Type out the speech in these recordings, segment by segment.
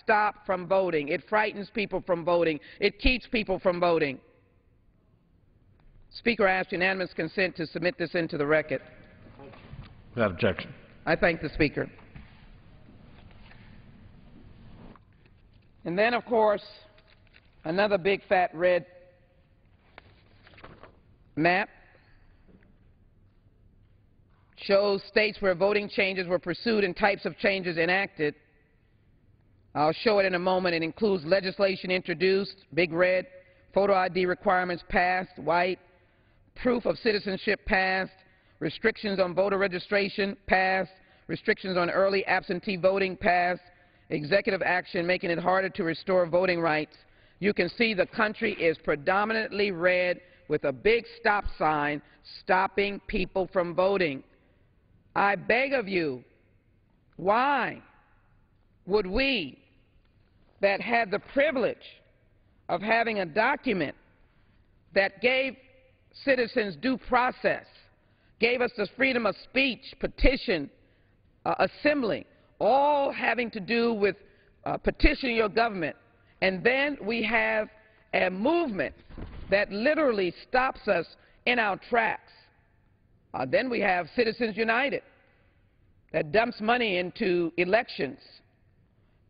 stop from voting. It frightens people from voting. It keeps people from voting. Speaker asks unanimous consent to submit this into the record. Without objection. I thank the Speaker. And then, of course, another big fat red map shows states where voting changes were pursued and types of changes enacted. I'll show it in a moment. It includes legislation introduced, big red, photo ID requirements passed, white, proof of citizenship passed, restrictions on voter registration passed, restrictions on early absentee voting passed, executive action making it harder to restore voting rights. You can see the country is predominantly red with a big stop sign stopping people from voting. I beg of you, why would we that had the privilege of having a document that gave citizens due process, gave us the freedom of speech, petition, assembly, all having to do with petitioning your government, and then we have a movement that literally stops us in our tracks. Then we have Citizens United that dumps money into elections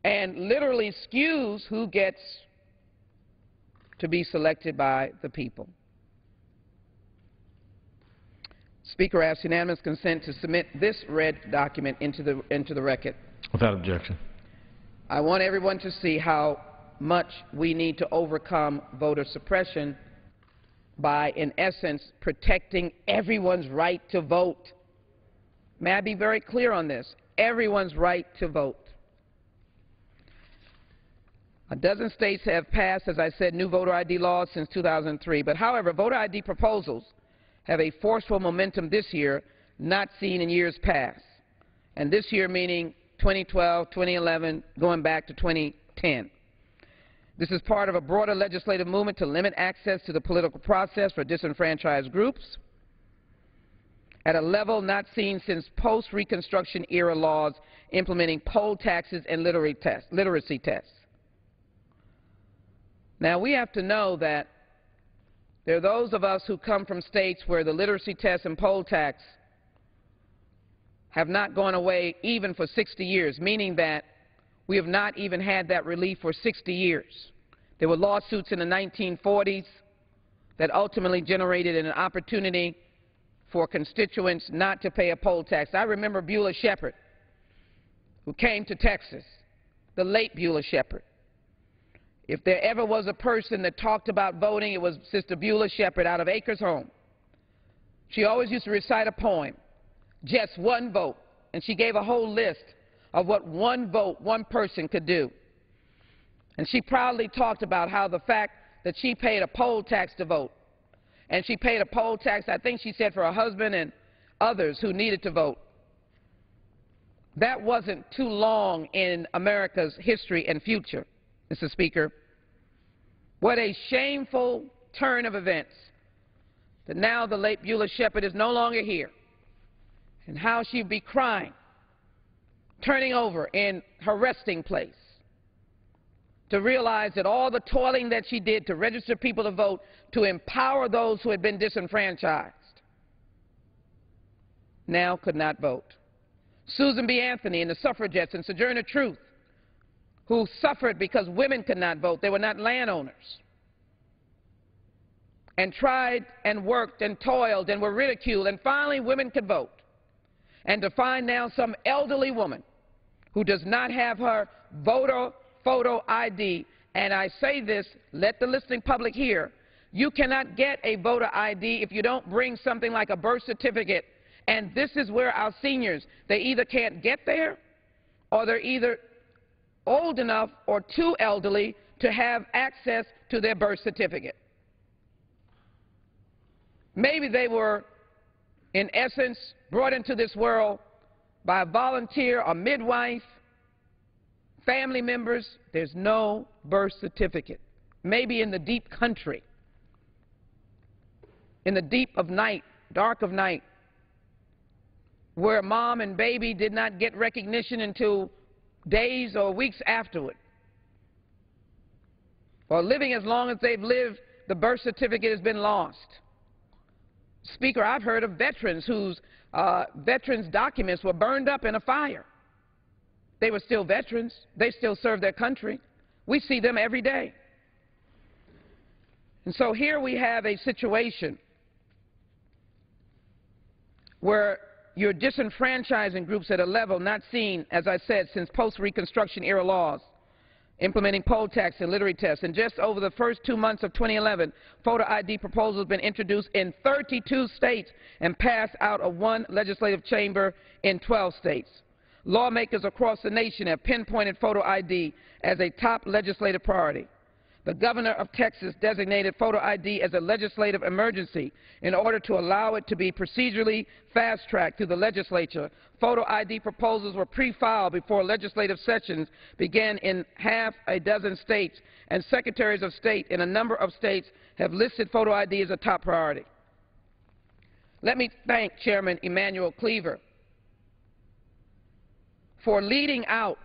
and literally skews who gets to be selected by the people. Speaker asks unanimous consent to submit this red document into the record. Without objection. I want everyone to see how much we need to overcome voter suppression by, in essence, protecting everyone's right to vote. May I be very clear on this? Everyone's right to vote. A dozen states have passed, as I said, new voter ID laws since 2003. But, however, voter ID proposals have a forceful momentum this year not seen in years past. And this year meaning 2012, 2011, going back to 2010. This is part of a broader legislative movement to limit access to the political process for disenfranchised groups at a level not seen since post-Reconstruction era laws implementing poll taxes and literacy tests. Now, we have to know that there are those of us who come from states where the literacy test and poll tax have not gone away even for 60 years, meaning that we have not even had that relief for 60 years. There were lawsuits in the 1940s that ultimately generated an opportunity for constituents not to pay a poll tax. I remember Beulah Shepard, who came to Texas, the late Beulah Shepard. If there ever was a person that talked about voting, it was Sister Beulah Shepard out of Acres Home. She always used to recite a poem, just one vote, and she gave a whole list of what one vote, one person could do. And she proudly talked about how the fact that she paid a poll tax to vote, and she paid a poll tax, I think she said, for her husband and others who needed to vote. That wasn't too long in America's history and future, Mr. Speaker. What a shameful turn of events that now the late Beulah Shepard is no longer here, and how she'd be crying, turning over in her resting place, to realize that all the toiling that she did to register people to vote, to empower those who had been disenfranchised, now could not vote. Susan B. Anthony and the suffragettes and Sojourner Truth, who suffered because women could not vote. They were not landowners. And tried and worked and toiled and were ridiculed, and finally women could vote. And to find now some elderly woman who does not have her voter photo ID, and I say this, let the listening public hear, you cannot get a voter ID if you don't bring something like a birth certificate. And this is where our seniors, they either can't get there, or they're either old enough or too elderly to have access to their birth certificate. Maybe they were, in essence, brought into this world by a volunteer, a midwife, family members. There's no birth certificate. Maybe in the deep country, in the deep of night, dark of night, where mom and baby did not get recognition until days or weeks afterward. For living as long as they've lived, the birth certificate has been lost. Speaker, I've heard of veterans whose veterans' documents were burned up in a fire. They were still veterans. They still served their country. We see them every day. And so here we have a situation where you're disenfranchising groups at a level not seen, as I said, since post-Reconstruction era laws, implementing poll tax and literary tests. And just over the first 2 months of 2011, photo ID proposals have been introduced in 32 states and passed out of one legislative chamber in 12 states. Lawmakers across the nation have pinpointed photo ID as a top legislative priority. The governor of Texas designated photo ID as a legislative emergency in order to allow it to be procedurally fast-tracked through the legislature. Photo ID proposals were pre-filed before legislative sessions began in half a dozen states, and secretaries of state in a number of states have listed photo ID as a top priority. Let me thank Chairman Emanuel Cleaver for leading out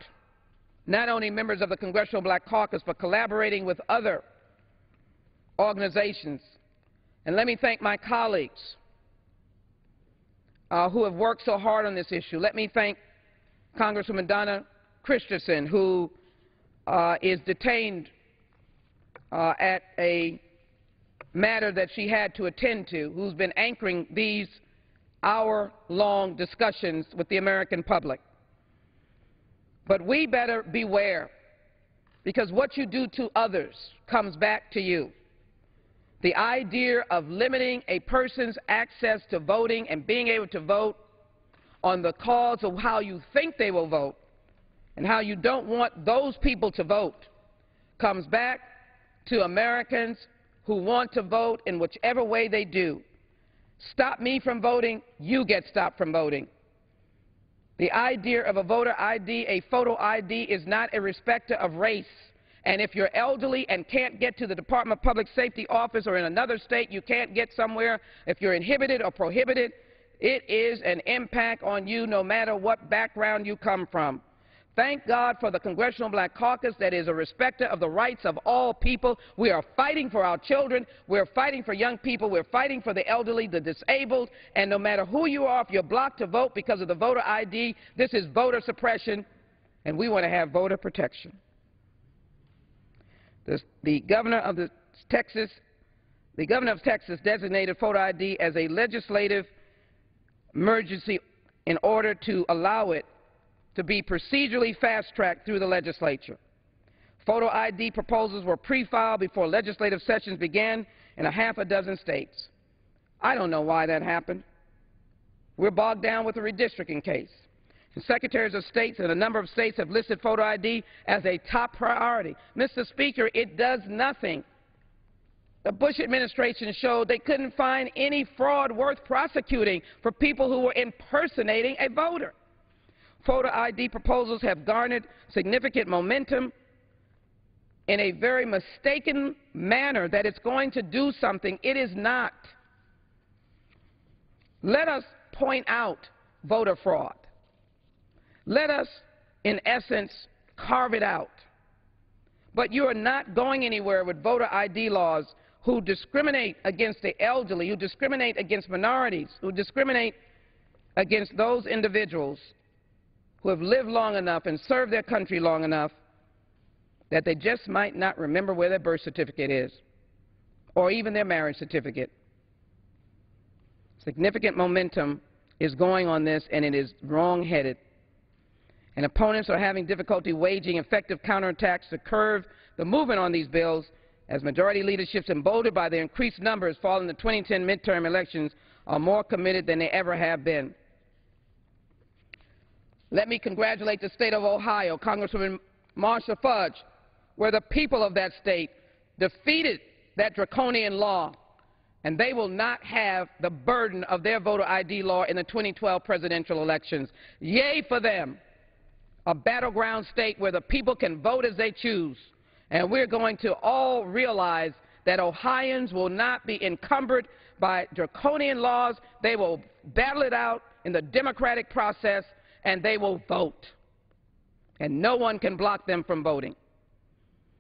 not only members of the Congressional Black Caucus, but collaborating with other organizations. And let me thank my colleagues who have worked so hard on this issue. Let me thank Congresswoman Donna Christensen, who is detained at a matter that she had to attend to, who's been anchoring these hour-long discussions with the American public. But we better beware, because what you do to others comes back to you. The idea of limiting a person's access to voting and being able to vote on the cause of how you think they will vote and how you don't want those people to vote comes back to Americans who want to vote in whichever way they do. Stop me from voting, you get stopped from voting. The idea of a voter ID, a photo ID, is not a respecter of race. And if you're elderly and can't get to the Department of Public Safety office, or in another state you can't get somewhere, if you're inhibited or prohibited, it is an impact on you no matter what background you come from. Thank God for the Congressional Black Caucus that is a respecter of the rights of all people. We are fighting for our children. We're fighting for young people. We're fighting for the elderly, the disabled. And no matter who you are, if you're blocked to vote because of the voter ID, this is voter suppression, and we want to have voter protection. The governor of Texas designated photo ID as a legislative emergency in order to allow it to be procedurally fast-tracked through the legislature. Photo ID proposals were pre-filed before legislative sessions began in a half a dozen states. I don't know why that happened. We're bogged down with a redistricting case. And secretaries of states in a number of states have listed photo ID as a top priority. Mr. Speaker, it does nothing. The Bush administration showed they couldn't find any fraud worth prosecuting for people who were impersonating a voter. Photo ID proposals have garnered significant momentum in a very mistaken manner that it's going to do something. It is not. Let us point out voter fraud. Let us, in essence, carve it out. But you are not going anywhere with voter ID laws who discriminate against the elderly, who discriminate against minorities, who discriminate against those individuals who have lived long enough and served their country long enough that they just might not remember where their birth certificate is, or even their marriage certificate. Significant momentum is going on this, and it is wrong-headed. And opponents are having difficulty waging effective counterattacks to curb the movement on these bills, as majority leaderships, emboldened by the increased numbers following the 2010 midterm elections, are more committed than they ever have been. Let me congratulate the state of Ohio, Congresswoman Marsha Fudge, where the people of that state defeated that draconian law, and they will not have the burden of their voter ID law in the 2012 presidential elections. Yay for them, a battleground state where the people can vote as they choose. And we're going to all realize that Ohioans will not be encumbered by draconian laws. They will battle it out in the democratic process, and they will vote. And no one can block them from voting.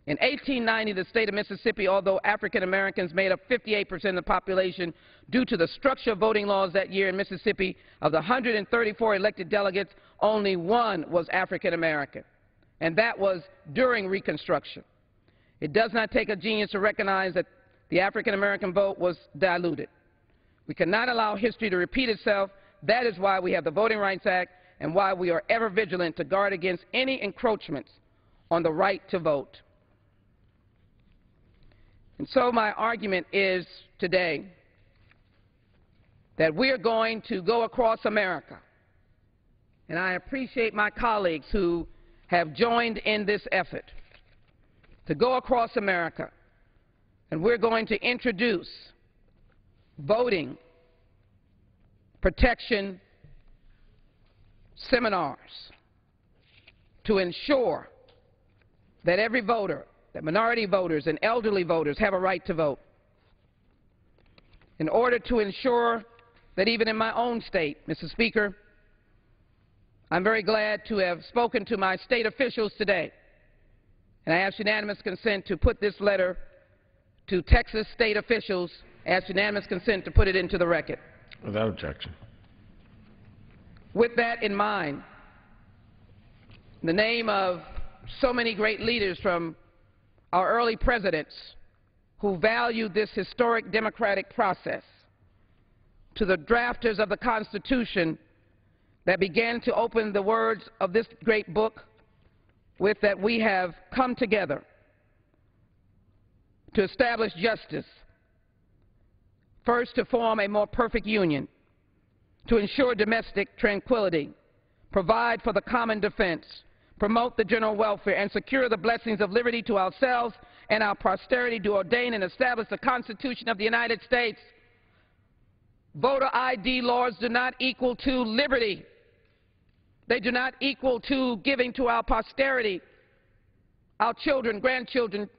In 1890, the state of Mississippi, although African Americans made up 58% of the population, due to the structure of voting laws that year in Mississippi, of the 134 elected delegates, only one was African American, and that was during Reconstruction. It does not take a genius to recognize that the African American vote was diluted. We cannot allow history to repeat itself. That is why we have the Voting Rights Act and why we are ever vigilant to guard against any encroachments on the right to vote. And so my argument is today that we are going to go across America, and I appreciate my colleagues who have joined in this effort to go across America, and we're going to introduce voting protection seminars to ensure that every voter, that minority voters and elderly voters have a right to vote, in order to ensure that even in my own state, Mr. Speaker, I'm very glad to have spoken to my state officials today, and I ask unanimous consent to put this letter to Texas state officials, ask unanimous consent to put it into the record. Without objection. With that in mind, in the name of so many great leaders from our early presidents who valued this historic democratic process, to the drafters of the Constitution that began to open the words of this great book with that we have come together to establish justice, first to form a more perfect union, to ensure domestic tranquility, provide for the common defense, promote the general welfare, and secure the blessings of liberty to ourselves and our posterity, to ordain and establish the Constitution of the United States. Voter ID laws do not equal to liberty. They do not equal to giving to our posterity, our children, grandchildren,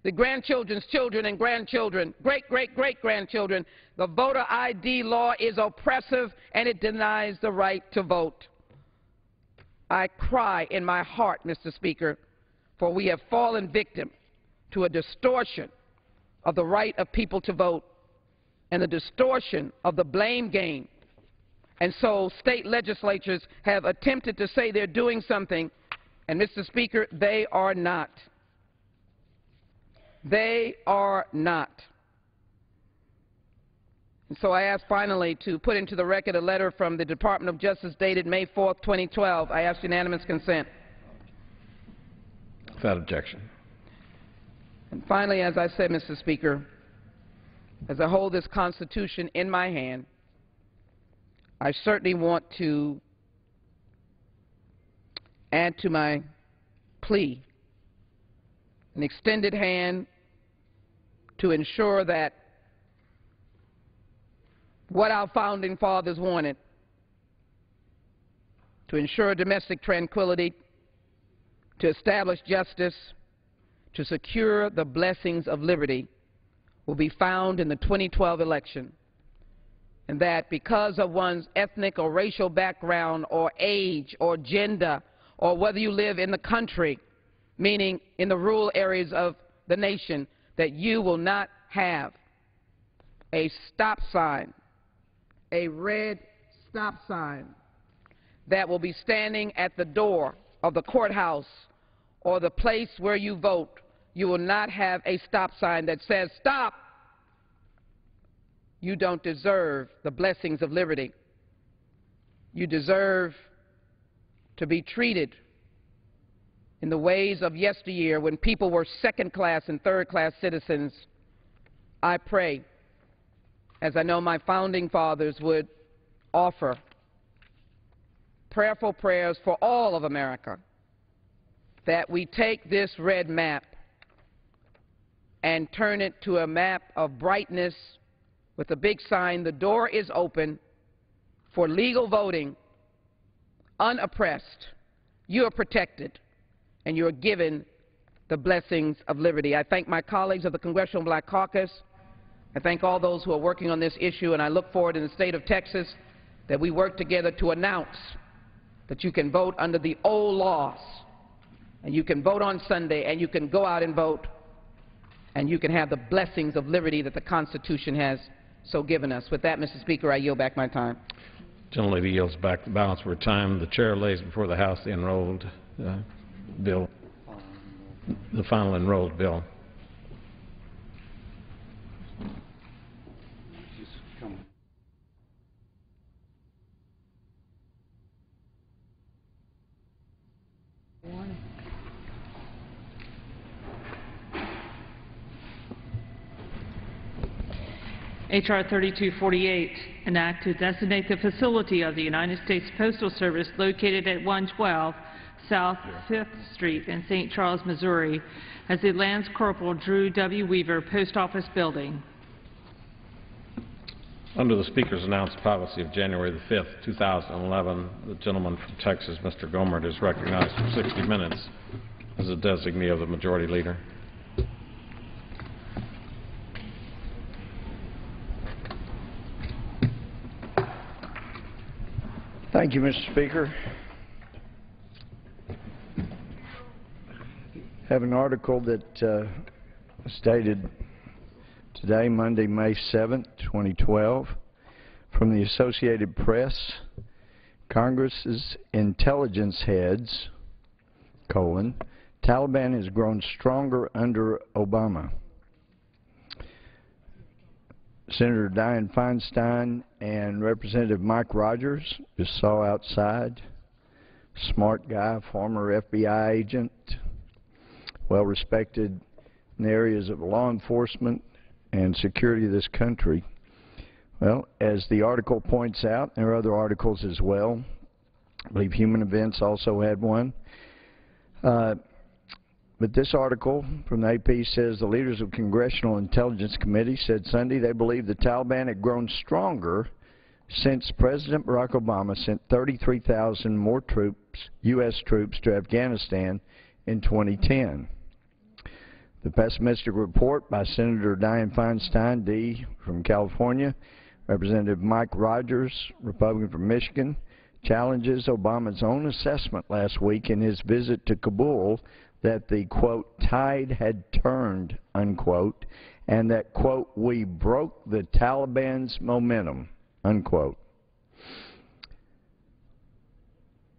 the grandchildren's children and grandchildren, great-great-great-grandchildren. The voter ID law is oppressive and it denies the right to vote. I cry in my heart, Mr. Speaker, for we have fallen victim to a distortion of the right of people to vote and the distortion of the blame game. And so state legislatures have attempted to say they're doing something, and Mr. Speaker, they are not. They are not. And so I ask finally to put into the record a letter from the Department of Justice dated May 4th, 2012. I ask unanimous consent. Without objection. And finally, as I said, Mr. Speaker, as I hold this Constitution in my hand, I certainly want to add to my plea an extended hand to ensure that what our founding fathers wanted, to ensure domestic tranquility, to establish justice, to secure the blessings of liberty, will be found in the 2012 election, and that because of one's ethnic or racial background or age or gender or whether you live in the country, meaning in the rural areas of the nation, that you will not have a stop sign, a red stop sign that will be standing at the door of the courthouse or the place where you vote. You will not have a stop sign that says, "Stop. You don't deserve the blessings of liberty. You deserve to be treated in the ways of yesteryear when people were second-class and third-class citizens." I pray, as I know my founding fathers would offer, prayerful prayers for all of America, that we take this red map and turn it to a map of brightness with a big sign, "The door is open for legal voting, unoppressed. You are protected, and you are given the blessings of liberty." I thank my colleagues of the Congressional Black Caucus. I thank all those who are working on this issue, and I look forward in the state of Texas that we work together to announce that you can vote under the old laws and you can vote on Sunday, and you can go out and vote, and you can have the blessings of liberty that the Constitution has so given us. With that, Mr. Speaker, I yield back my time. Gentlelady yields back the balance of her time. The chair lays before the House the enrolled bill, the final enrolled bill. H.R. 3248, an act to designate the facility of the United States Postal Service located at 112 South 5th Street in St. Charles, Missouri, as the Lance Corporal Drew W. Weaver Post Office Building. Under the Speaker's announced policy of January the 5th, 2011, the gentleman from Texas, Mr. Gomert, is recognized for 60 minutes as a designee of the Majority Leader. Thank you, Mr. Speaker. I have an article that stated today, Monday, May 7th, 2012, from the Associated Press, Congress's intelligence heads, Taliban has grown stronger under Obama. Senator Dianne Feinstein and Representative Mike Rogers just saw outside. Smart guy, former FBI agent, well respected in the areas of law enforcement and security of this country. Well, as the article points out, there are other articles as well. I believe Human Events also had one. But this article from the AP says the leaders of Congressional Intelligence Committee said Sunday they believe the Taliban had grown stronger since President Barack Obama sent 33,000 more troops, U.S. troops, to Afghanistan in 2010. The pessimistic report by Senator Dianne Feinstein, D. from California, Representative Mike Rogers, Republican from Michigan, challenges Obama's own assessment last week in his visit to Kabul that the, quote, tide had turned, unquote, and that, quote, we broke the Taliban's momentum, unquote.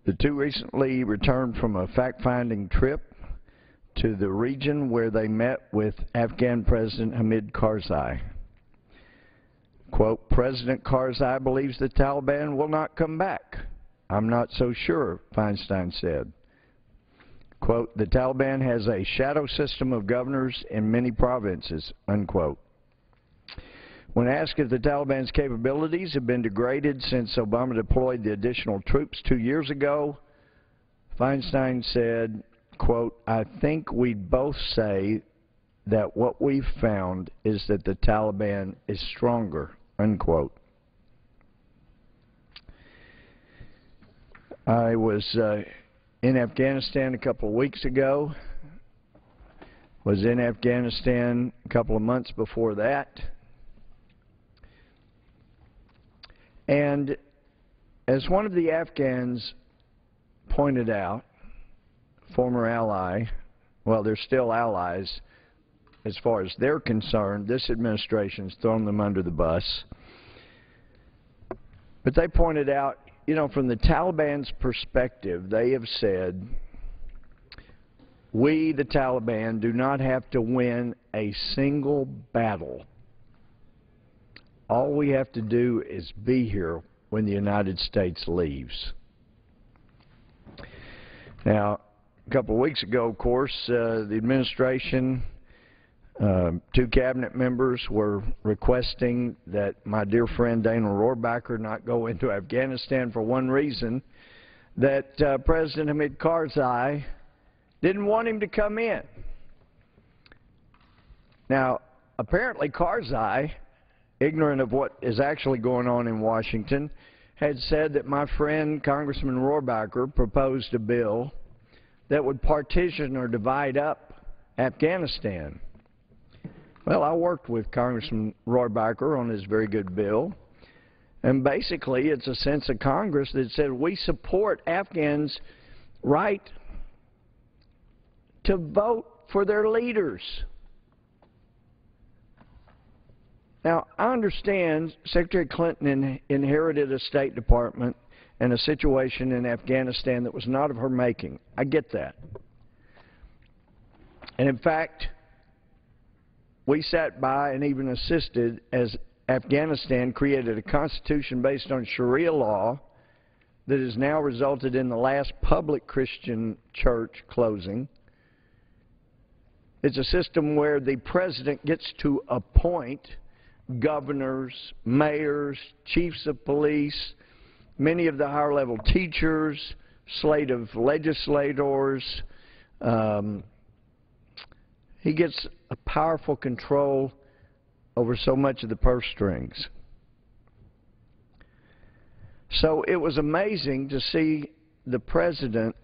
The two recently returned from a fact-finding trip to the region where they met with Afghan President Hamid Karzai. Quote, President Karzai believes the Taliban will not come back. I'm not so sure, Feinstein said. Quote, the Taliban has a shadow system of governors in many provinces, unquote. When asked if the Taliban's capabilities have been degraded since Obama deployed the additional troops 2 years ago, Feinstein said, quote, I think we'd both say that what we've found is that the Taliban is stronger, unquote. I was in Afghanistan a couple of weeks ago, was in Afghanistan a couple of months before that, and as one of the Afghans pointed out, former ally, well, they're still allies as far as they're concerned, this administration's thrown them under the bus, but they pointed out, you know, from the Taliban's perspective, they have said, we, the Taliban, do not have to win a single battle. All we have to do is be here when the United States leaves. Now, a couple of weeks ago, of course, the administration, two cabinet members were requesting that my dear friend Dana Rohrabacher not go into Afghanistan for one reason, that President Hamid Karzai didn't want him to come in. Now, apparently Karzai, ignorant of what is actually going on in Washington, had said that my friend Congressman Rohrabacher proposed a bill that would partition or divide up Afghanistan. Well, I worked with Congressman Rohrabacher on his very good bill, and basically it's a sense of Congress that said we support Afghans' right to vote for their leaders. Now, I understand Secretary Clinton inherited a State Department and a situation in Afghanistan that was not of her making. I get that. And in fact, we sat by and even assisted as Afghanistan created a constitution based on Sharia law that has now resulted in the last public Christian church closing. It's a system where the president gets to appoint governors, mayors, chiefs of police, many of the higher level teachers, slate of legislators. He gets a powerful control over so much of the purse strings. So it was amazing to see the president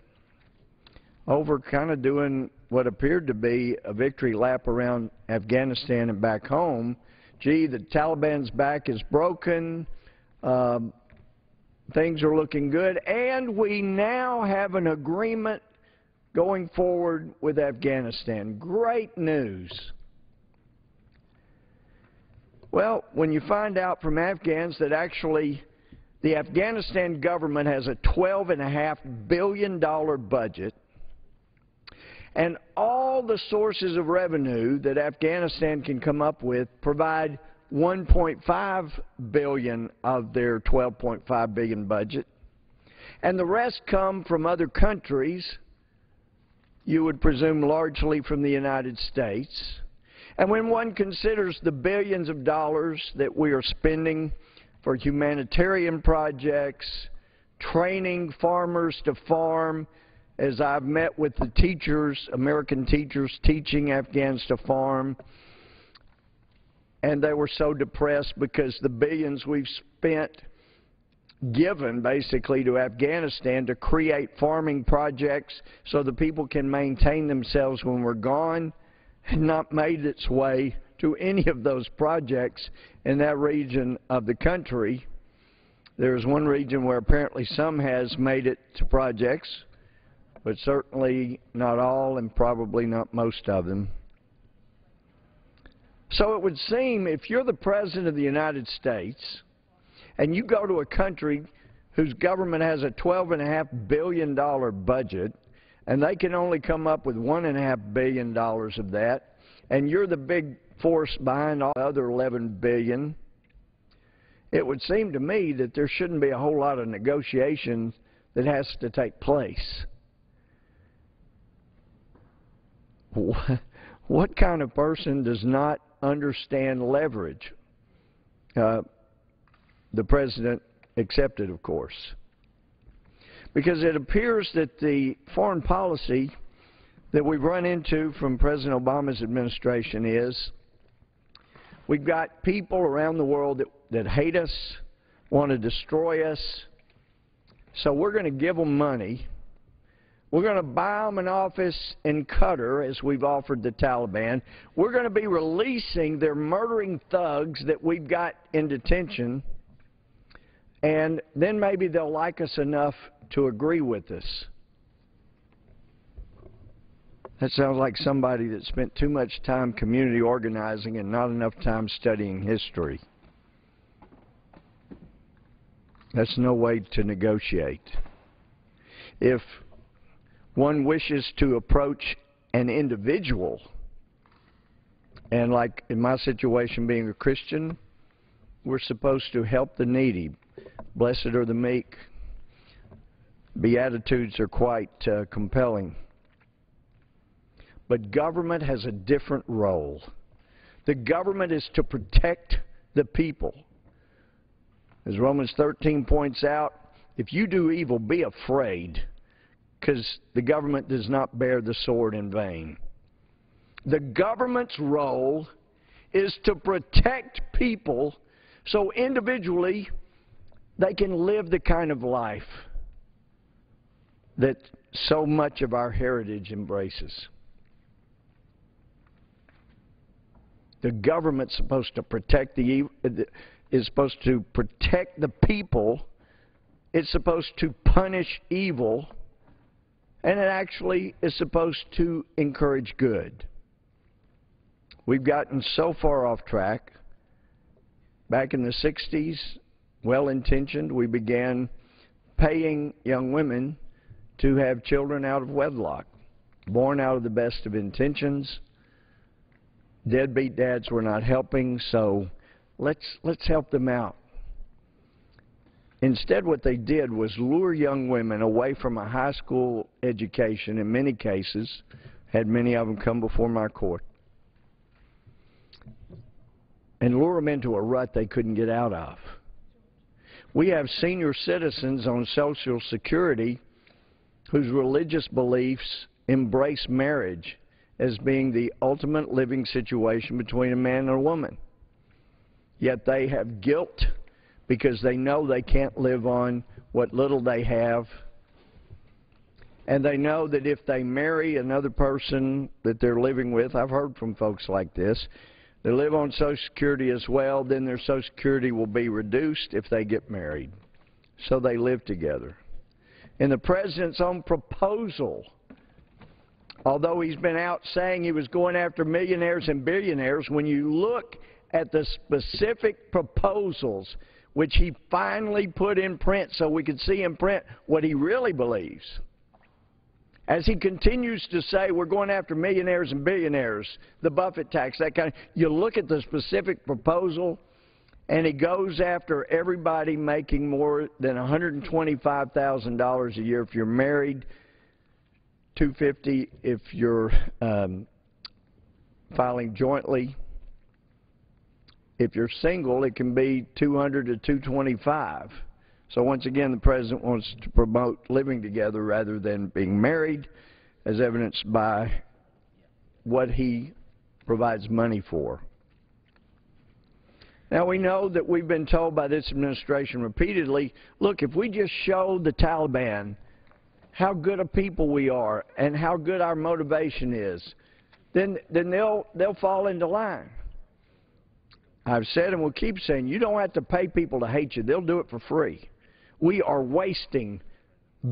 over kind of doing what appeared to be a victory lap around Afghanistan and back home. Gee, the Taliban's back is broken, things are looking good, and we now have an agreement going forward with Afghanistan. Great news. Well, when you find out from Afghans that actually the Afghanistan government has a $12.5 billion budget, and all the sources of revenue that Afghanistan can come up with provide $1.5 billion of their $12.5 billion budget, and the rest come from other countries, you would presume largely from the United States. And when one considers the billions of dollars that we are spending for humanitarian projects, training farmers to farm, as I've met with the teachers, American teachers teaching Afghans to farm, and they were so depressed because the billions we've spent, given basically to Afghanistan to create farming projects so the people can maintain themselves when we're gone, had not made its way to any of those projects in that region of the country. There's one region where apparently some has made it to projects, but certainly not all and probably not most of them. So it would seem if you're the President of the United States and you go to a country whose government has a $12.5 billion budget and they can only come up with $1.5 billion of that, and you're the big force behind all the other $11 billion, it would seem to me that there shouldn't be a whole lot of negotiation that has to take place. What kind of person does not understand leverage? The President accepted, of course. Because it appears that the foreign policy that we've run into from President Obama's administration is we've got people around the world that hate us, want to destroy us, so we're going to give them money. We're going to buy them an office in Qatar, as we've offered the Taliban. We're going to be releasing their murdering thugs that we've got in detention, and then maybe they'll like us enough to agree with us. That sounds like somebody that spent too much time community organizing and not enough time studying history. That's no way to negotiate. If one wishes to approach an individual, and like in my situation being a Christian, we're supposed to help the needy. Blessed are the meek. Beatitudes are quite compelling. But government has a different role. The government is to protect the people. As Romans 13 points out, if you do evil, be afraid, because the government does not bear the sword in vain. The government's role is to protect people so individually they can live the kind of life that so much of our heritage embraces. The government's supposed to protect is supposed to protect the people. It's supposed to punish evil. and it actually is supposed to encourage good. We've gotten so far off track. Back in the 60s, well-intentioned, we began paying young women to have children out of wedlock, born out of the best of intentions. Deadbeat dads were not helping, so let's help them out. Instead, what they did was lure young women away from a high school education, in many cases, had many of them come before my court, and lure them into a rut they couldn't get out of. We have senior citizens on Social Security whose religious beliefs embrace marriage as being the ultimate living situation between a man and a woman. Yet they have guilt because they know they can't live on what little they have. And they know that if they marry another person that they're living with, I've heard from folks like this, they live on Social Security as well, then their Social Security will be reduced if they get married. So they live together. In the President's own proposal, although he's been out saying he was going after millionaires and billionaires, when you look at the specific proposals which he finally put in print so we could see in print what he really believes, as he continues to say we're going after millionaires and billionaires, the Buffett tax, that kind of, you look at the specific proposal and he goes after everybody making more than $125,000 a year if you're married, $250,000 if you're filing jointly. If you're single, it can be $200,000 to $225,000. So once again, the President wants to promote living together rather than being married, as evidenced by what he provides money for. Now, we know that we've been told by this administration repeatedly, look, if we just show the Taliban how good a people we are and how good our motivation is, then they'll fall into line. I've said and will keep saying, you don't have to pay people to hate you. They'll do it for free. We are wasting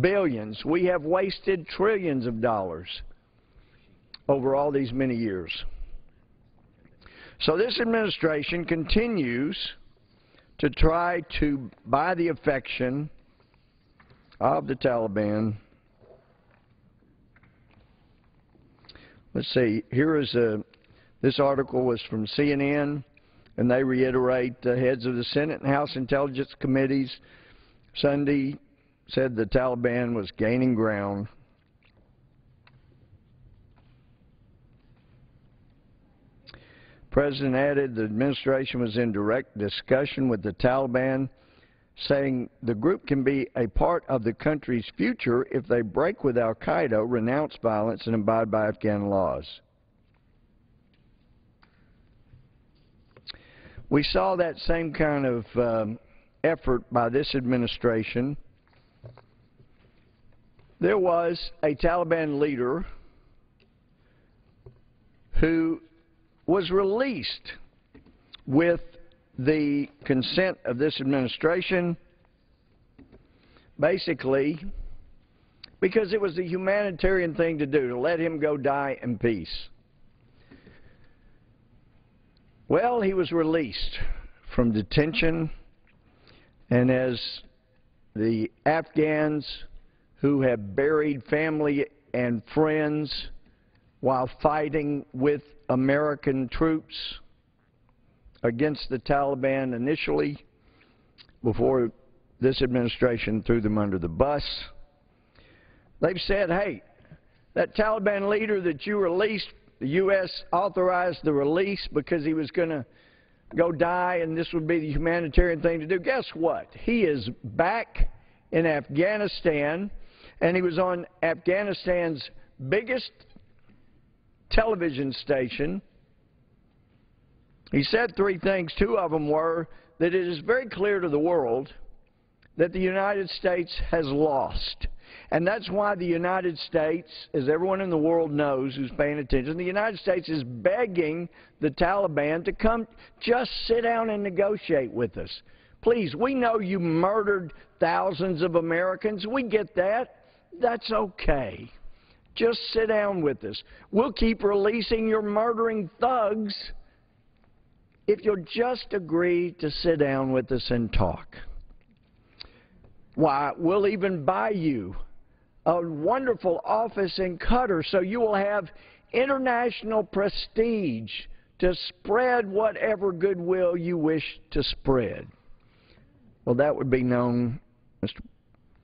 billions. We have wasted trillions of dollars over all these many years. So this administration continues to try to buy the affection of the Taliban. Let's see, here is this article was from CNN, and they reiterate the heads of the Senate and House Intelligence Committees Sunday said the Taliban was gaining ground. The President added the administration was in direct discussion with the Taliban, saying the group can be a part of the country's future if they break with al-Qaeda, renounce violence, and abide by Afghan laws. We saw that same kind of effort by this administration. There was a Taliban leader who was released with the consent of this administration, basically because it was the humanitarian thing to do, to let him go die in peace. Well, he was released from detention, and as the Afghans who have buried family and friends while fighting with American troops against the Taliban initially, before this administration threw them under the bus, they've said, hey, that Taliban leader that you released, the U.S. authorized the release because he was going to go die and this would be the humanitarian thing to do. Guess what? He is back in Afghanistan, and he was on Afghanistan's biggest television station. He said three things. Two of them were that it is very clear to the world that the United States has lost. And that's why the United States, as everyone in the world knows who's paying attention, the United States is begging the Taliban to come just sit down and negotiate with us. Please, we know you murdered thousands of Americans. We get that. That's okay. Just sit down with us. We'll keep releasing your murdering thugs if you'll just agree to sit down with us and talk. Why, we'll even buy you a wonderful office in Qatar so you will have international prestige to spread whatever goodwill you wish to spread. Well, that would be known,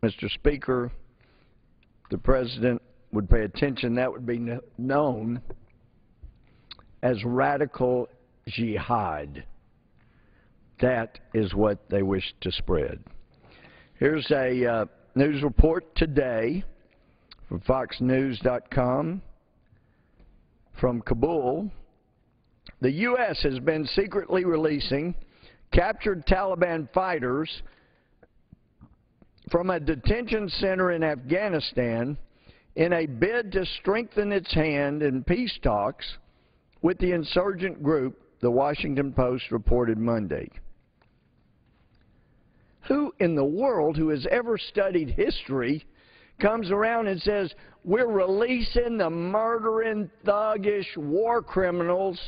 Mr. Speaker, the President would pay attention, that would be known as radical jihad. That is what they wish to spread. Here's a news report today from foxnews.com from Kabul. The U.S. has been secretly releasing captured Taliban fighters from a detention center in Afghanistan in a bid to strengthen its hand in peace talks with the insurgent group, the Washington Post reported Monday. Who in the world who has ever studied history comes around and says, we're releasing the murdering, thuggish war criminals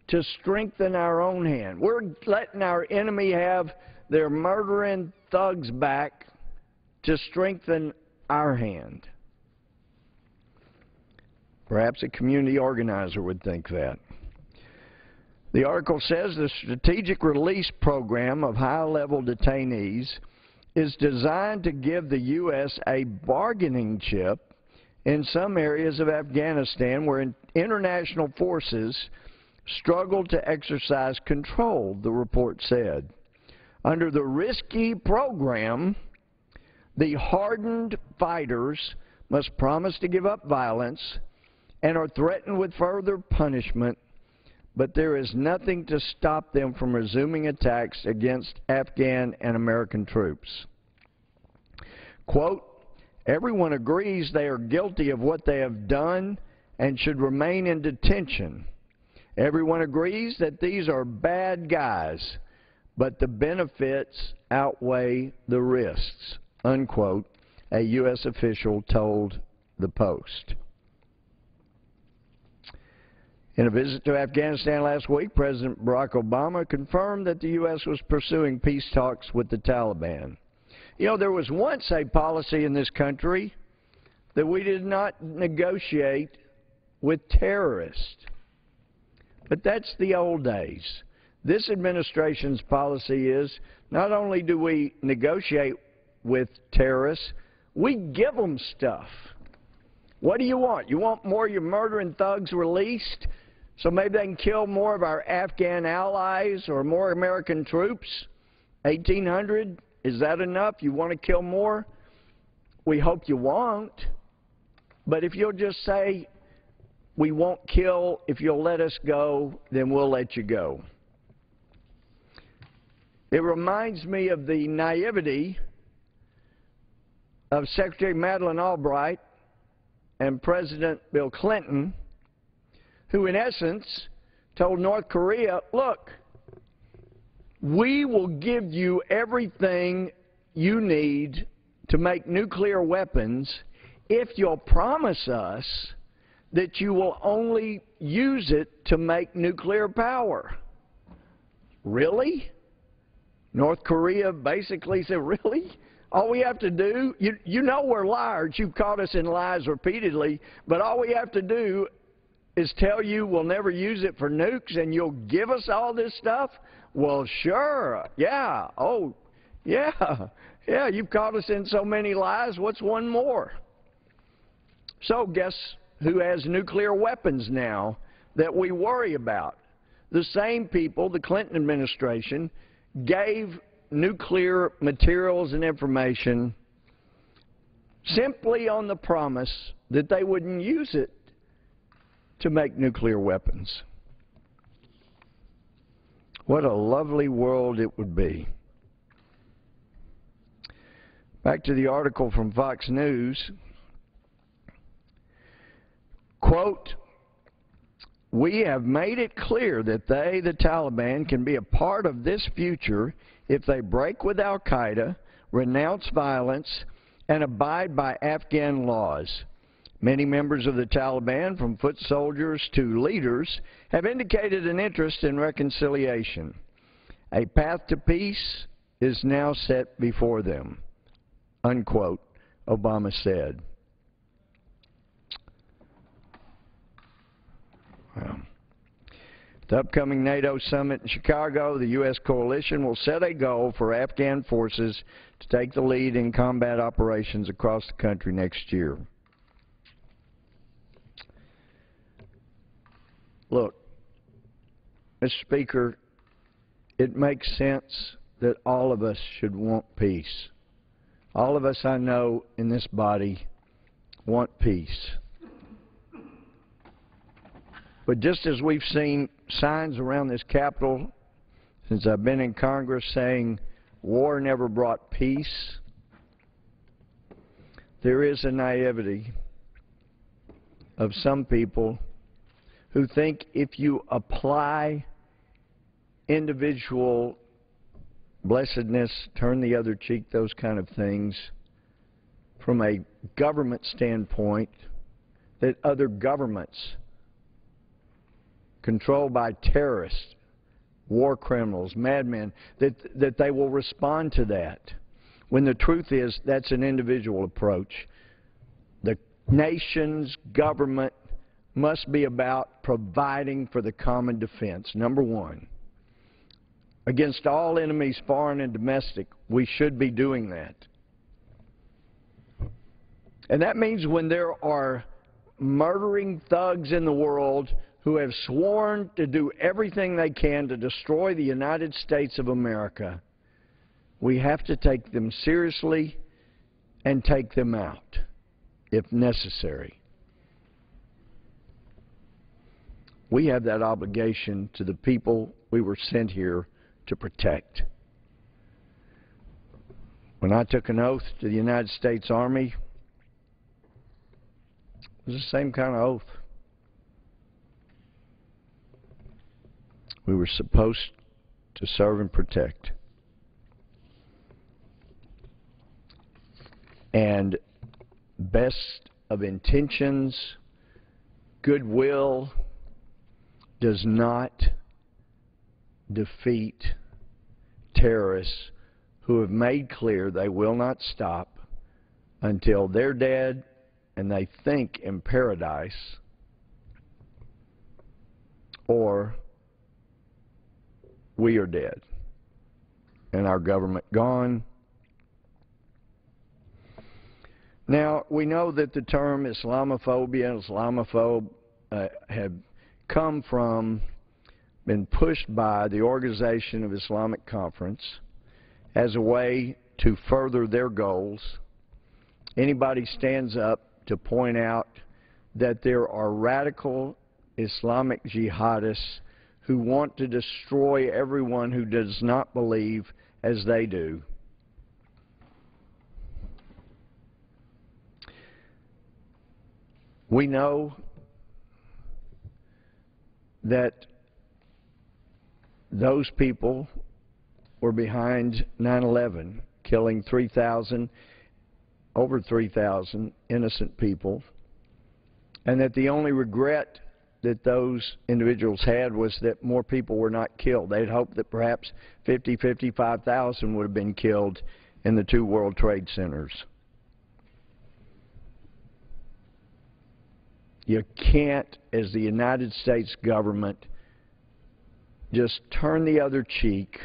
to strengthen our own hand? We're letting our enemy have their murdering thugs back to strengthen our hand. Perhaps a community organizer would think that. The article says the strategic release program of high-level detainees is designed to give the U.S. a bargaining chip in some areas of Afghanistan where international forces struggle to exercise control, the report said. Under the risky program, the hardened fighters must promise to give up violence and are threatened with further punishment, but there is nothing to stop them from resuming attacks against Afghan and American troops. Quote, everyone agrees they are guilty of what they have done and should remain in detention. Everyone agrees that these are bad guys, but the benefits outweigh the risks, unquote, a U.S. official told the Post. In a visit to Afghanistan last week, President Barack Obama confirmed that the U.S. was pursuing peace talks with the Taliban. You know, there was once a policy in this country that we did not negotiate with terrorists. But that's the old days. This administration's policy is not only do we negotiate with terrorists, we give them stuff. What do you want? You want more of your murdering thugs released so maybe they can kill more of our Afghan allies or more American troops? 1,800, is that enough? You want to kill more? We hope you won't. But if you'll just say, we won't kill, if you'll let us go, then we'll let you go. It reminds me of the naivety of Secretary Madeleine Albright and President Bill Clinton, who in essence told North Korea, look, we will give you everything you need to make nuclear weapons if you'll promise us that you will only use it to make nuclear power. Really? North Korea basically said, really? All we have to do, you know we're liars. You've caught us in lies repeatedly, but all we have to do is tell you we'll never use it for nukes and you'll give us all this stuff? Well, sure. Yeah. Oh, yeah. Yeah, you've caught us in so many lies. What's one more? So guess who has nuclear weapons now that we worry about? The same people, the Clinton administration, gave nuclear materials and information simply on the promise that they wouldn't use it to make nuclear weapons. What a lovely world it would be. Back to the article from Fox News. Quote, we have made it clear that they, the Taliban, can be a part of this future if they break with al-Qaeda, renounce violence, and abide by Afghan laws. Many members of the Taliban, from foot soldiers to leaders, have indicated an interest in reconciliation. A path to peace is now set before them, unquote, Obama said. Well, at the upcoming NATO summit in Chicago, the U.S. coalition will set a goal for Afghan forces to take the lead in combat operations across the country next year. Look, Mr. Speaker, it makes sense that all of us should want peace. All of us I know in this body want peace. But just as we've seen signs around this Capitol since I've been in Congress saying war never brought peace, there is a naivety of some people who think if you apply individual blessedness, turn the other cheek, those kind of things, from a government standpoint, that other governments controlled by terrorists, war criminals, madmen, that they will respond to that. When the truth is, that's an individual approach. The nation's government must be about providing for the common defense, number one. Against all enemies, foreign and domestic, we should be doing that. And that means when there are murdering thugs in the world who have sworn to do everything they can to destroy the United States of America, we have to take them seriously and take them out, if necessary. We have that obligation to the people we were sent here to protect. When I took an oath to the United States Army, it was the same kind of oath. We were supposed to serve and protect. And best of intentions, goodwill, does not defeat terrorists who have made clear they will not stop until they're dead and they think in paradise, or we are dead and our government gone. Now, we know that the term Islamophobia and Islamophobe have come from, been pushed by the Organization of Islamic Conference as a way to further their goals. Anybody stands up to point out that there are radical Islamic jihadists who want to destroy everyone who does not believe as they do. We know that those people were behind 9/11, killing over 3,000 innocent people, and that the only regret that those individuals had was that more people were not killed. They'd hoped that perhaps 55,000 would have been killed in the two World Trade Centers. You can't, as the United States government, just turn the other cheek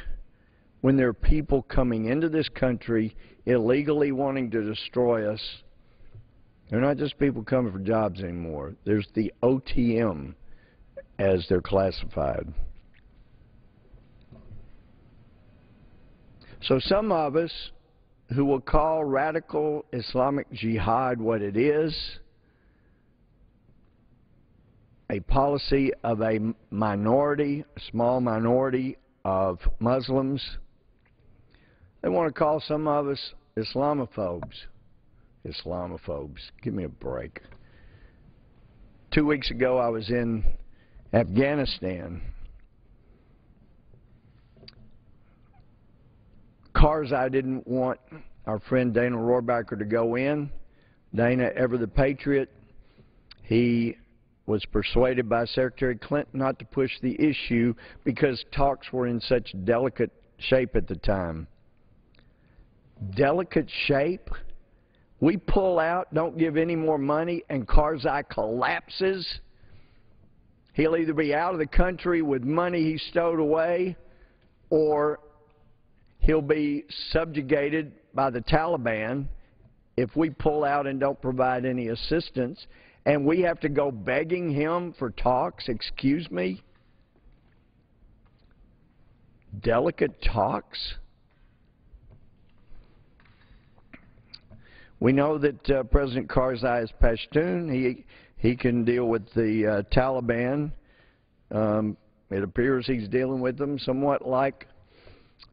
when there are people coming into this country illegally wanting to destroy us. They're not just people coming for jobs anymore. There's the OTM, as they're classified. So some of us who will call radical Islamic jihad what it is, a policy of a minority, a small minority of Muslims. They want to call some of us Islamophobes. Islamophobes. Give me a break. 2 weeks ago, I was in Afghanistan. Karzai didn't want our friend Dana Rohrabacher to go in. Dana, ever the patriot, He was persuaded by Secretary Clinton not to push the issue because talks were in such delicate shape at the time. Delicate shape? We pull out, don't give any more money, and Karzai collapses. He'll either be out of the country with money he stowed away, or he'll be subjugated by the Taliban if we pull out and don't provide any assistance. And we have to go begging him for talks? Excuse me? Delicate talks? We know that President Karzai is Pashtun. He can deal with the Taliban. It appears he's dealing with them somewhat like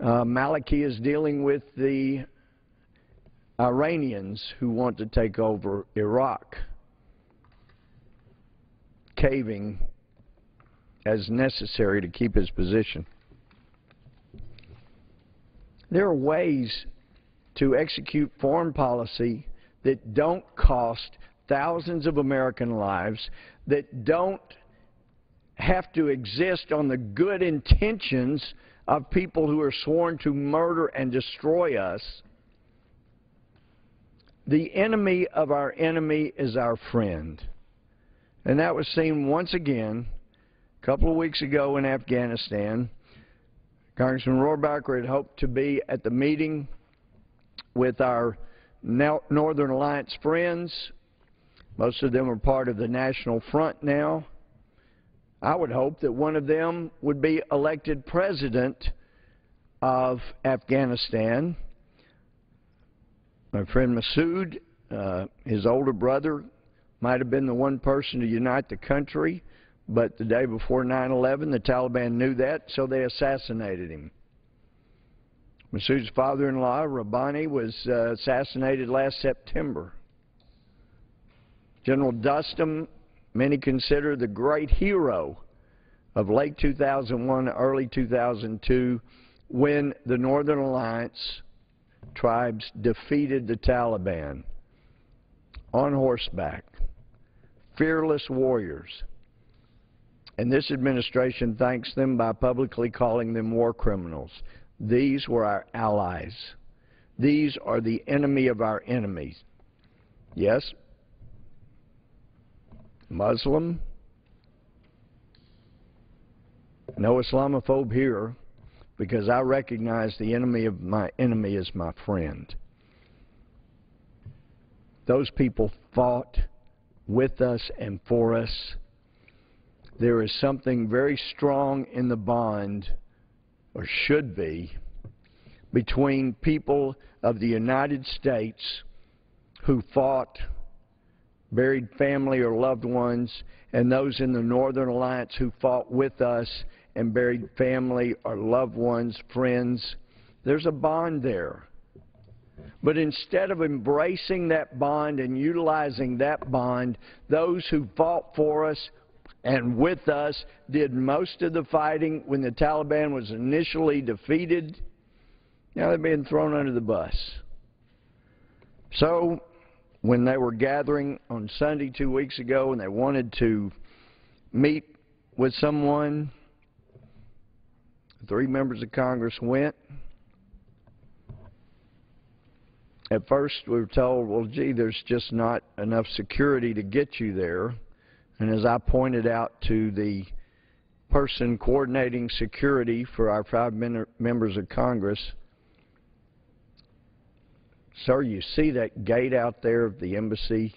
Maliki is dealing with the Iranians who want to take over Iraq, caving as necessary to keep his position. There are ways to execute foreign policy that don't cost thousands of American lives, that don't have to exist on the good intentions of people who are sworn to murder and destroy us. The enemy of our enemy is our friend. And that was seen once again a couple of weeks ago in Afghanistan. Congressman Rohrabacher had hoped to be at the meeting with our Northern Alliance friends. Most of them are part of the National Front now. I would hope that one of them would be elected president of Afghanistan. My friend Masood, his older brother, might have been the one person to unite the country, but the day before 9/11, the Taliban knew that, so they assassinated him. Masood's father-in-law, Rabbani, was assassinated last September. General Dustin, many consider the great hero of late 2001, early 2002, when the Northern Alliance tribes defeated the Taliban on horseback. Fearless warriors. And this administration thanks them by publicly calling them war criminals. These were our allies. These are the enemy of our enemies. Yes, Muslim. No Islamophobe here, because I recognize the enemy of my enemy is my friend. Those people fought with us and for us. There is something very strong in the bond, or should be, between people of the United States who fought, buried family or loved ones, and those in the Northern Alliance who fought with us and buried family or loved ones, friends. There's a bond there. But instead of embracing that bond and utilizing that bond, those who fought for us and with us did most of the fighting when the Taliban was initially defeated. Now they're being thrown under the bus. So when they were gathering on Sunday 2 weeks ago and they wanted to meet with someone, 3 members of Congress went. At first we were told, well, gee, there's just not enough security to get you there. And as I pointed out to the person coordinating security for our 5 members of Congress, sir, you see that gate out there of the embassy?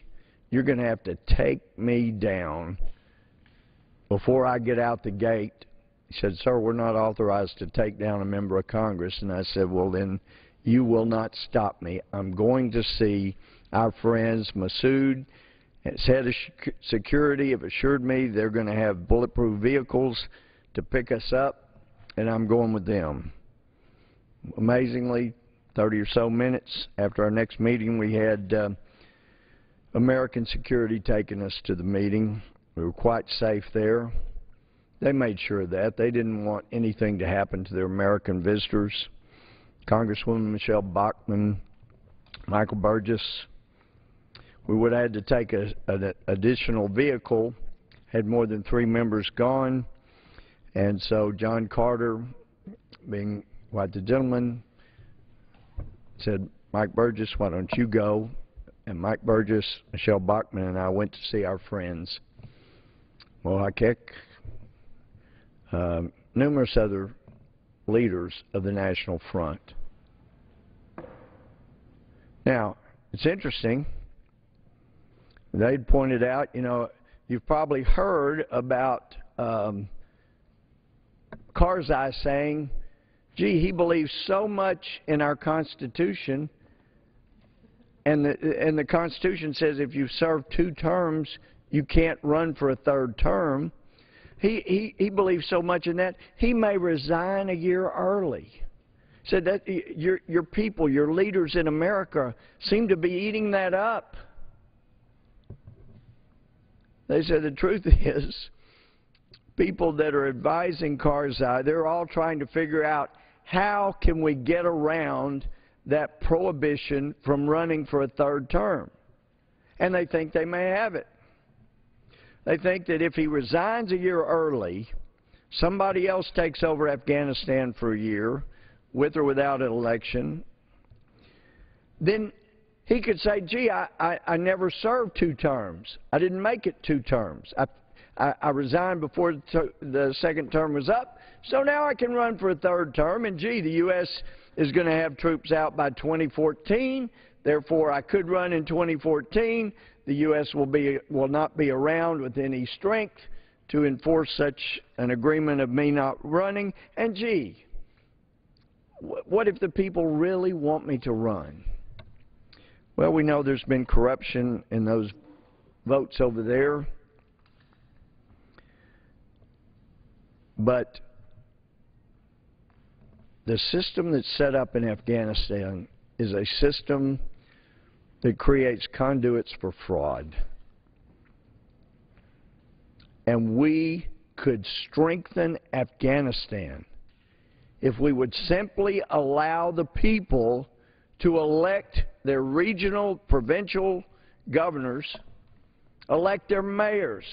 You're going to have to take me down before I get out the gate. He said, sir, we're not authorized to take down a member of Congress. And I said, well, then you will not stop me. I'm going to see our friends. Masood, as head of security, have assured me they're going to have bulletproof vehicles to pick us up, and I'm going with them. Amazingly, 30 or so minutes after our next meeting, we had American security taking us to the meeting. We were quite safe there. They made sure of that. They didn't want anything to happen to their American visitors. Congresswoman Michelle Bachmann, Michael Burgess. we would have had to take an additional vehicle, had more than 3 members gone, and so John Carter, being quite the gentleman, said, Mike Burgess, why don't you go? And Mike Burgess, Michelle Bachmann, and I went to see our friends, Mohawk, numerous other leaders of the National Front. Now, it's interesting. They'd pointed out, you know, you've probably heard about Karzai saying, gee, he believes so much in our Constitution, and the Constitution says if you serve 2 terms, you can't run for a 3rd term. He believes so much in that, he may resign a year early. Said that your people, your leaders in America seem to be eating that up. They said the truth is, people that are advising Karzai, they're all trying to figure out how can we get around that prohibition from running for a 3rd term. And they think they may have it. They think that if he resigns a year early, somebody else takes over Afghanistan for a year, with or without an election, then he could say, gee, I never served 2 terms. I didn't make it 2 terms. I resigned before the 2nd term was up, so now I can run for a 3rd term, and gee, the U.S. is going to have troops out by 2014, therefore I could run in 2014. The U.S. will not be around with any strength to enforce such an agreement of me not running, and gee, what if the people really want me to run? Well, we know there's been corruption in those votes over there, but the system that's set up in Afghanistan is a system that creates conduits for fraud. And we could strengthen Afghanistan if we would simply allow the people to elect their regional, provincial governors, elect their mayors,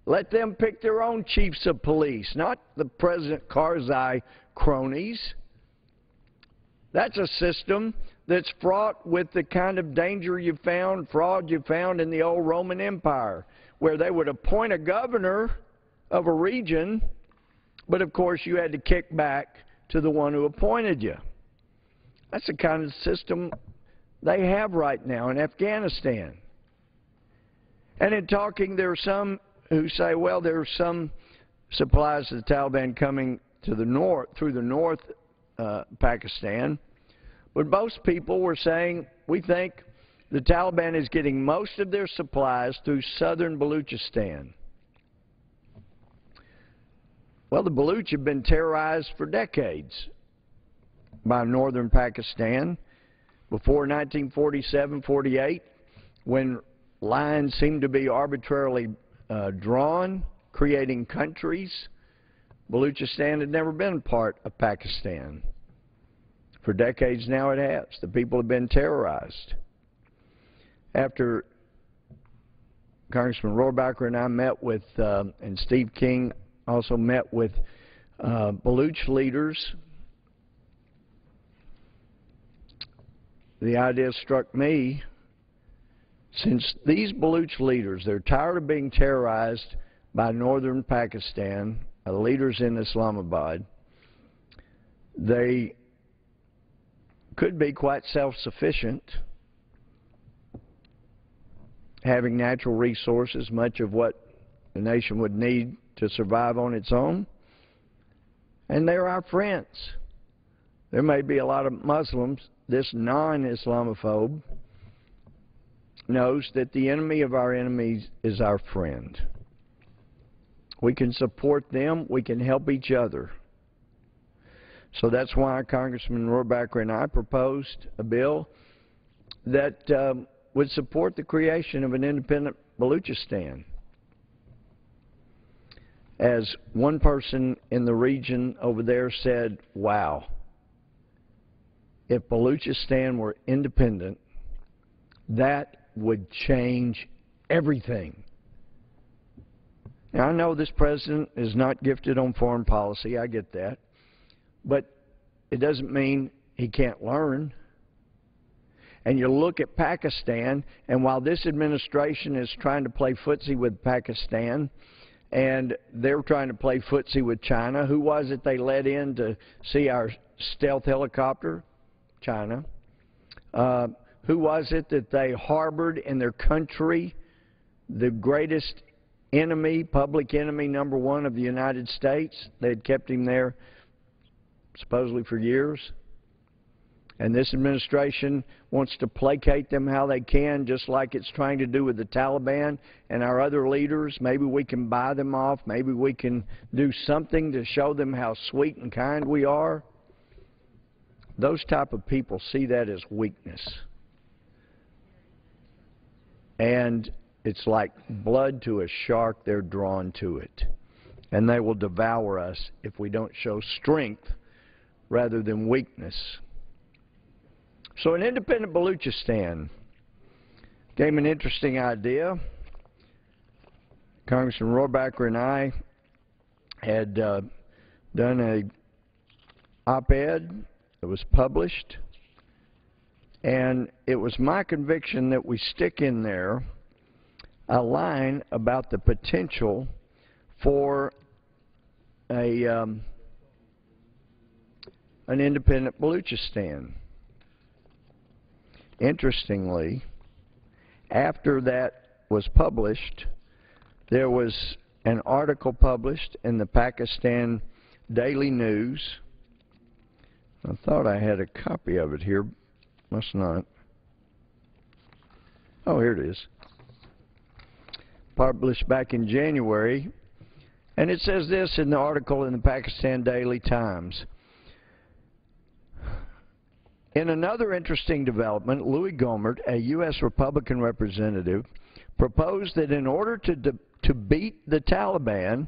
let them pick their own chiefs of police, not the President Karzai cronies. That's a system that's fraught with the kind of danger you found, fraud you found in the old Roman Empire, where they would appoint a governor of a region, but of course you had to kick back to the one who appointed you. That's the kind of system they have right now in Afghanistan. And in talking, there are some who say, well, there are some supplies to the Taliban coming to the north, through the north Pakistan, but most people were saying, we think the Taliban is getting most of their supplies through southern Baluchistan. Well, the Baluch have been terrorized for decades by northern Pakistan. Before 1947-48, when lines seemed to be arbitrarily drawn, creating countries, Baluchistan had never been part of Pakistan. For decades now it has. The people have been terrorized. After Congressman Rohrabacher and I met with, and Steve King also met with Baluch leaders, the idea struck me, since these Baluch leaders, they're tired of being terrorized by northern Pakistan, leaders in Islamabad, they could be quite self-sufficient, having natural resources, much of what the nation would need to survive on its own, and they're our friends. There may be a lot of Muslims. This non-Islamophobe knows that the enemy of our enemies is our friend. We can support them. We can help each other. So that's why Congressman Rohrabacher and I proposed a bill that would support the creation of an independent Baluchistan. As one person in the region over there said, wow, if Baluchistan were independent, that would change everything. Now, I know this president is not gifted on foreign policy. I get that. But it doesn't mean he can't learn. And you look at Pakistan, and while this administration is trying to play footsie with Pakistan, and they're trying to play footsie with China, who was it they let in to see our stealth helicopter? China. Who was it that they harbored in their country, the greatest enemy, public enemy number one of the United States? They had kept him there supposedly for years. And this administration wants to placate them how they can, just like it's trying to do with the Taliban and our other leaders. Maybe we can buy them off. Maybe we can do something to show them how sweet and kind we are. Those type of people see that as weakness. And it's like blood to a shark. They're drawn to it. And they will devour us if we don't show strength rather than weakness. So an independent Baluchistan gave an interesting idea. Congressman Rohrabacher and I had done an op-ed that was published, and it was my conviction that we stick in there a line about the potential for an independent Baluchistan. Interestingly, after that was published, there was an article published in the Pakistan Daily News. I thought I had a copy of it here. Must not. Oh, here it is. Published back in January. And it says this in the article in the Pakistan Daily Times. In another interesting development, Louis Gohmert, a U.S. Republican representative, proposed that in order to beat the Taliban,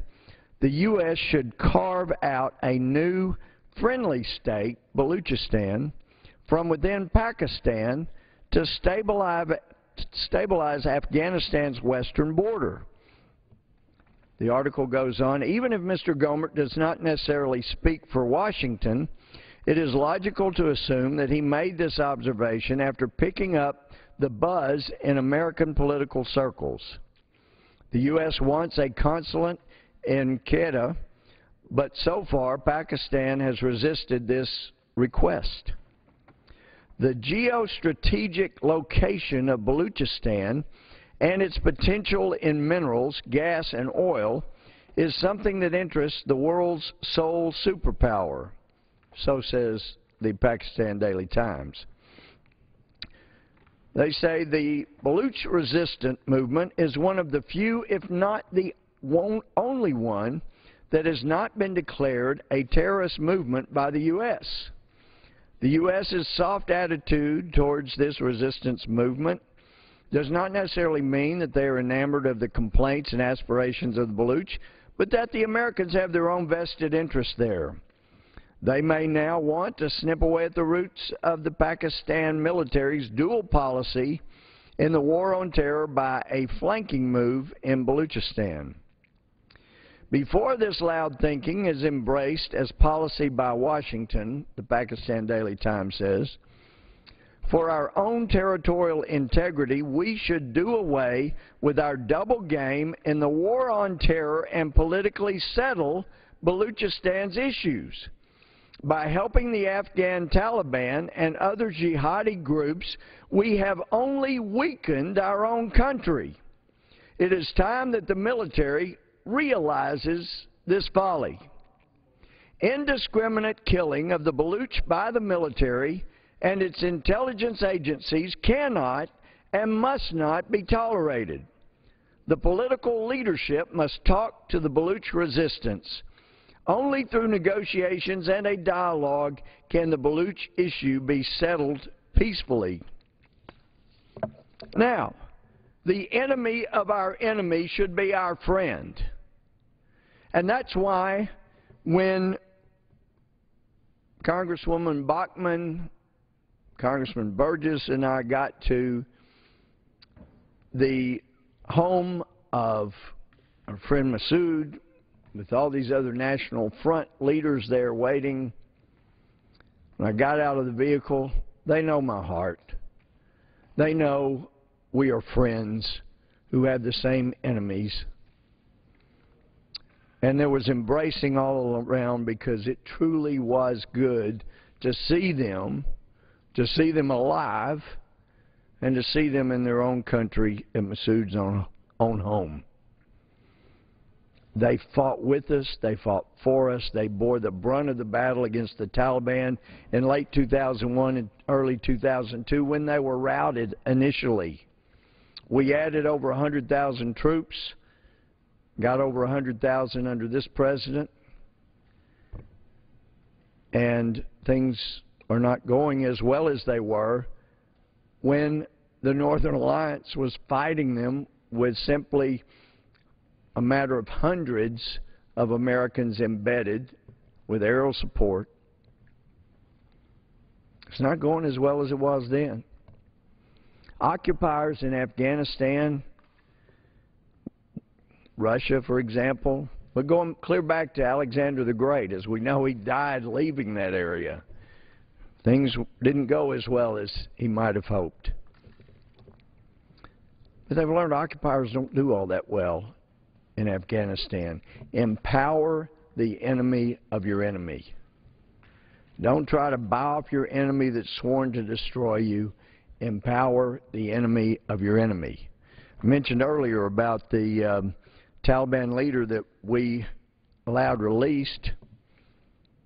the U.S. should carve out a new friendly state, Baluchistan, from within Pakistan to stabilize Afghanistan's western border. The article goes on, even if Mr. Gohmert does not necessarily speak for Washington, it is logical to assume that he made this observation after picking up the buzz in American political circles. The U.S. wants a consulate in Quetta, but so far Pakistan has resisted this request. The geostrategic location of Baluchistan and its potential in minerals, gas, and oil is something that interests the world's sole superpower. So says the Pakistan Daily Times. They say the Baluch resistant movement is one of the few, if not the only one, that has not been declared a terrorist movement by the U.S. The U.S.'s soft attitude towards this resistance movement does not necessarily mean that they are enamored of the complaints and aspirations of the Baluch, but that the Americans have their own vested interest there. They may now want to snip away at the roots of the Pakistan military's dual policy in the war on terror by a flanking move in Baluchistan. Before this loud thinking is embraced as policy by Washington, the Pakistan Daily Times says, for our own territorial integrity, we should do away with our double game in the war on terror and politically settle Baluchistan's issues. By helping the Afghan Taliban and other jihadi groups, we have only weakened our own country. It is time that the military realizes this folly. Indiscriminate killing of the Baluch by the military and its intelligence agencies cannot and must not be tolerated. The political leadership must talk to the Baluch resistance. Only through negotiations and a dialogue can the Baluch issue be settled peacefully. Now, the enemy of our enemy should be our friend. And that's why when Congresswoman Bachmann, Congressman Burgess, and I got to the home of our friend Massoud, with all these other National Front leaders there waiting. When I got out of the vehicle, they know my heart. They know we are friends who have the same enemies. And there was embracing all around, because it truly was good to see them alive, and to see them in their own country, in Massoud's own home. They fought with us. They fought for us. They bore the brunt of the battle against the Taliban in late 2001 and early 2002 when they were routed initially. We added over 100,000 troops, got over 100,000 under this president, and things are not going as well as they were when the Northern Alliance was fighting them with simply a matter of hundreds of Americans embedded with aerial support. It's not going as well as it was then. Occupiers in Afghanistan, Russia, for example, but going clear back to Alexander the Great, as we know he died leaving that area. Things didn't go as well as he might have hoped. But they've learned occupiers don't do all that well in Afghanistan. Empower the enemy of your enemy. Don't try to buy off your enemy that's sworn to destroy you. Empower the enemy of your enemy. I mentioned earlier about the Taliban leader that we allowed released,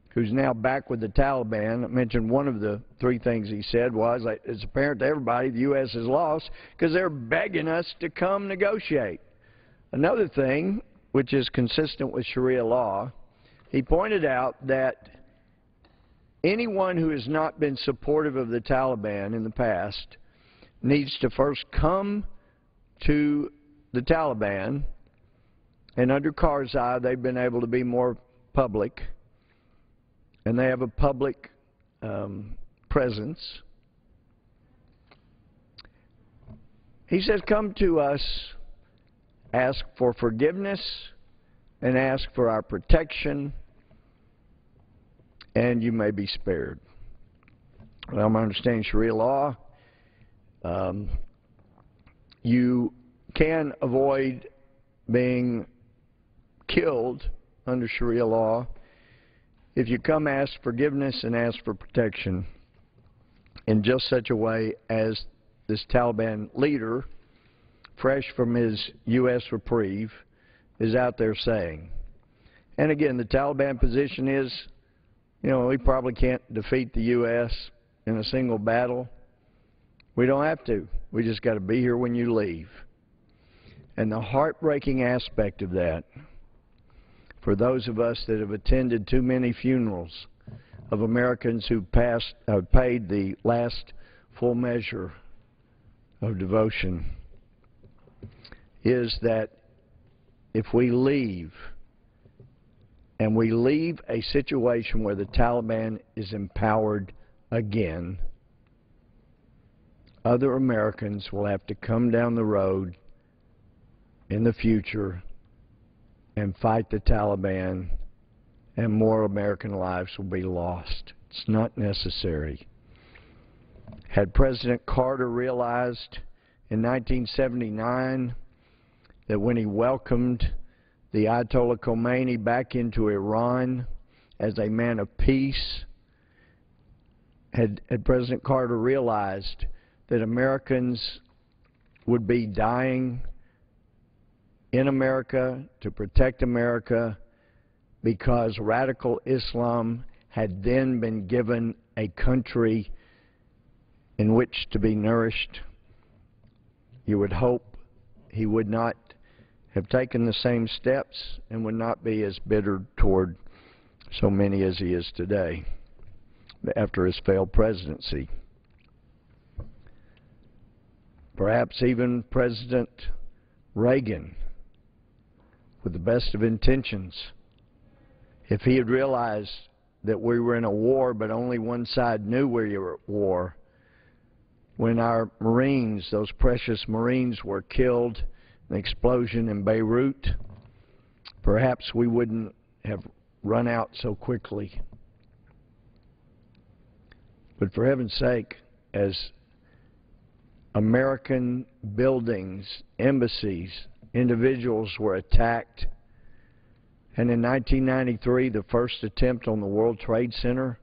who's now back with the Taliban. I mentioned one of the three things he said was, it's apparent to everybody the U.S. has lost because they're begging us to come negotiate. Another thing, which is consistent with Sharia law, he pointed out that anyone who has not been supportive of the Taliban in the past needs to first come to the Taliban, and under Karzai they've been able to be more public, and they have a public presence. He says, come to us, ask for forgiveness, and ask for our protection, and you may be spared. Well, I'm understanding Sharia law. You can avoid being killed under Sharia law if you come ask forgiveness and ask for protection in just such a way as this Taliban leader, fresh from his U.S. reprieve, is out there saying. And again, the Taliban position is, you know, we probably can't defeat the U.S. in a single battle. We don't have to. We just got to be here when you leave. And the heartbreaking aspect of that, for those of us that have attended too many funerals of Americans who paid the last full measure of devotion, is that if we leave, and we leave a situation where the Taliban is empowered again, other Americans will have to come down the road in the future and fight the Taliban, and more American lives will be lost. It's not necessary. Had President Carter realized in 1979 that when he welcomed the Ayatollah Khomeini back into Iran as a man of peace, had President Carter realized that Americans would be dying in America to protect America because radical Islam had then been given a country in which to be nourished, you would hope he would not have taken the same steps and would not be as bitter toward so many as he is today after his failed presidency. Perhaps even President Reagan, with the best of intentions, if he had realized that we were in a war but only one side knew we were at war, when our Marines, those precious Marines, were killed in an explosion in Beirut, perhaps we wouldn't have run out so quickly. But for heaven's sake, as American buildings, embassies, individuals were attacked, and in 1993, the first attempt on the World Trade Center,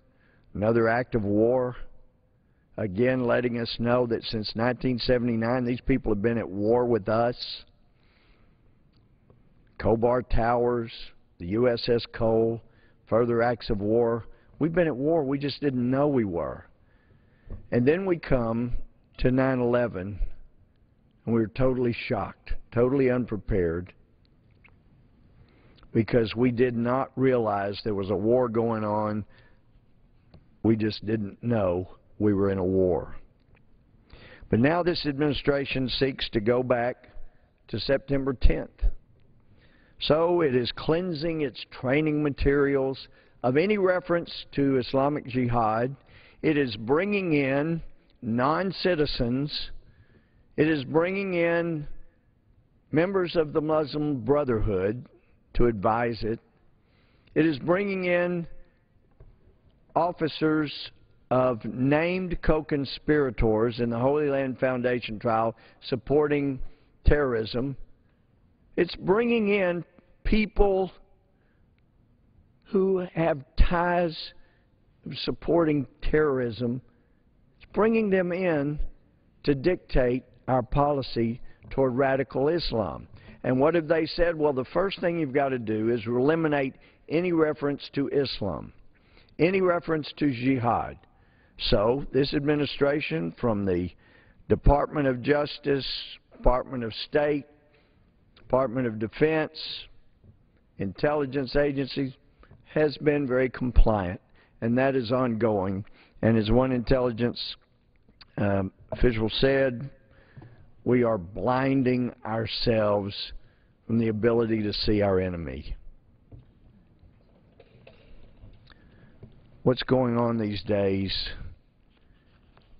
another act of war, again letting us know that since 1979, these people have been at war with us. Khobar Towers, the USS Cole, further acts of war. We've been at war, we just didn't know we were. And then we come to 9/11, and we were totally shocked, totally unprepared, because we did not realize there was a war going on. We just didn't know we were in a war. But now this administration seeks to go back to September 10th. So it is cleansing its training materials of any reference to Islamic Jihad. It is bringing in non-citizens. It is bringing in members of the Muslim Brotherhood to advise it. It is bringing in officers of named co-conspirators in the Holy Land Foundation trial supporting terrorism. It's bringing in people who have ties supporting terrorism. It's bringing them in to dictate our policy toward radical Islam. And what have they said? Well, the first thing you've got to do is eliminate any reference to Islam, any reference to jihad. So this administration, from the Department of Justice, Department of State, Department of Defense, intelligence agencies, has been very compliant, and that is ongoing. And as one intelligence official said, we are blinding ourselves from the ability to see our enemy. What's going on these days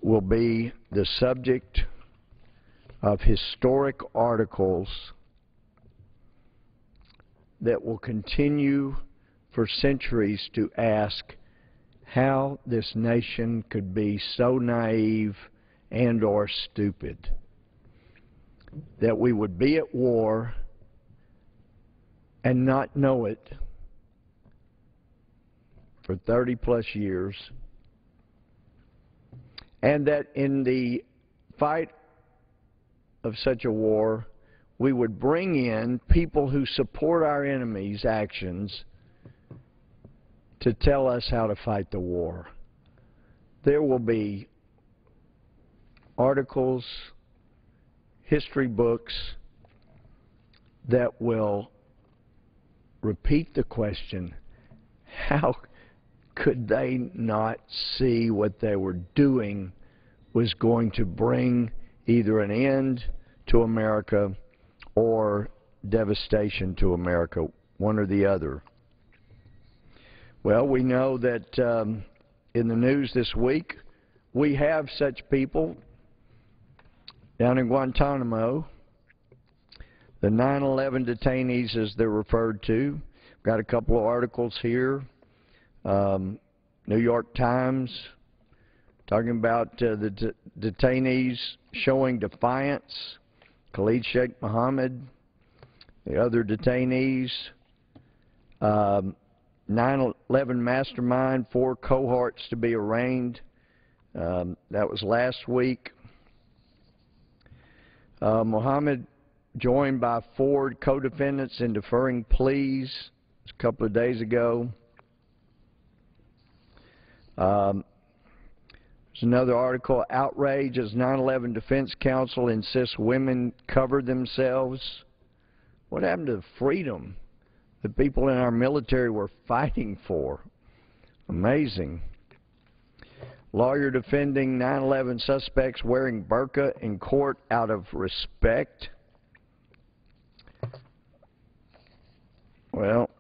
will be the subject of historic articles that will continue for centuries to ask how this nation could be so naive and or stupid that we would be at war and not know it for 30-plus years, and that in the fight of such a war, we would bring in people who support our enemies' actions to tell us how to fight the war. There will be articles, history books that will repeat the question, how could they not see what they were doing was going to bring either an end to America or devastation to America, one or the other? Well, we know that in the news this week, we have such people down in Guantanamo, the 9/11 detainees as they're referred to. We've got a couple of articles here. New York Times talking about the detainees showing defiance. Khalid Sheikh Mohammed, the other detainees. 9/11 mastermind, 4 cohorts to be arraigned. That was last week. Mohammed joined by 4 co-defendants in deferring pleas a couple of days ago. There's another article, outrage as 9/11 Defense Counsel insists women cover themselves. What happened to the freedom that people in our military were fighting for? Amazing. Lawyer defending 9/11 suspects wearing burqa in court out of respect. Well,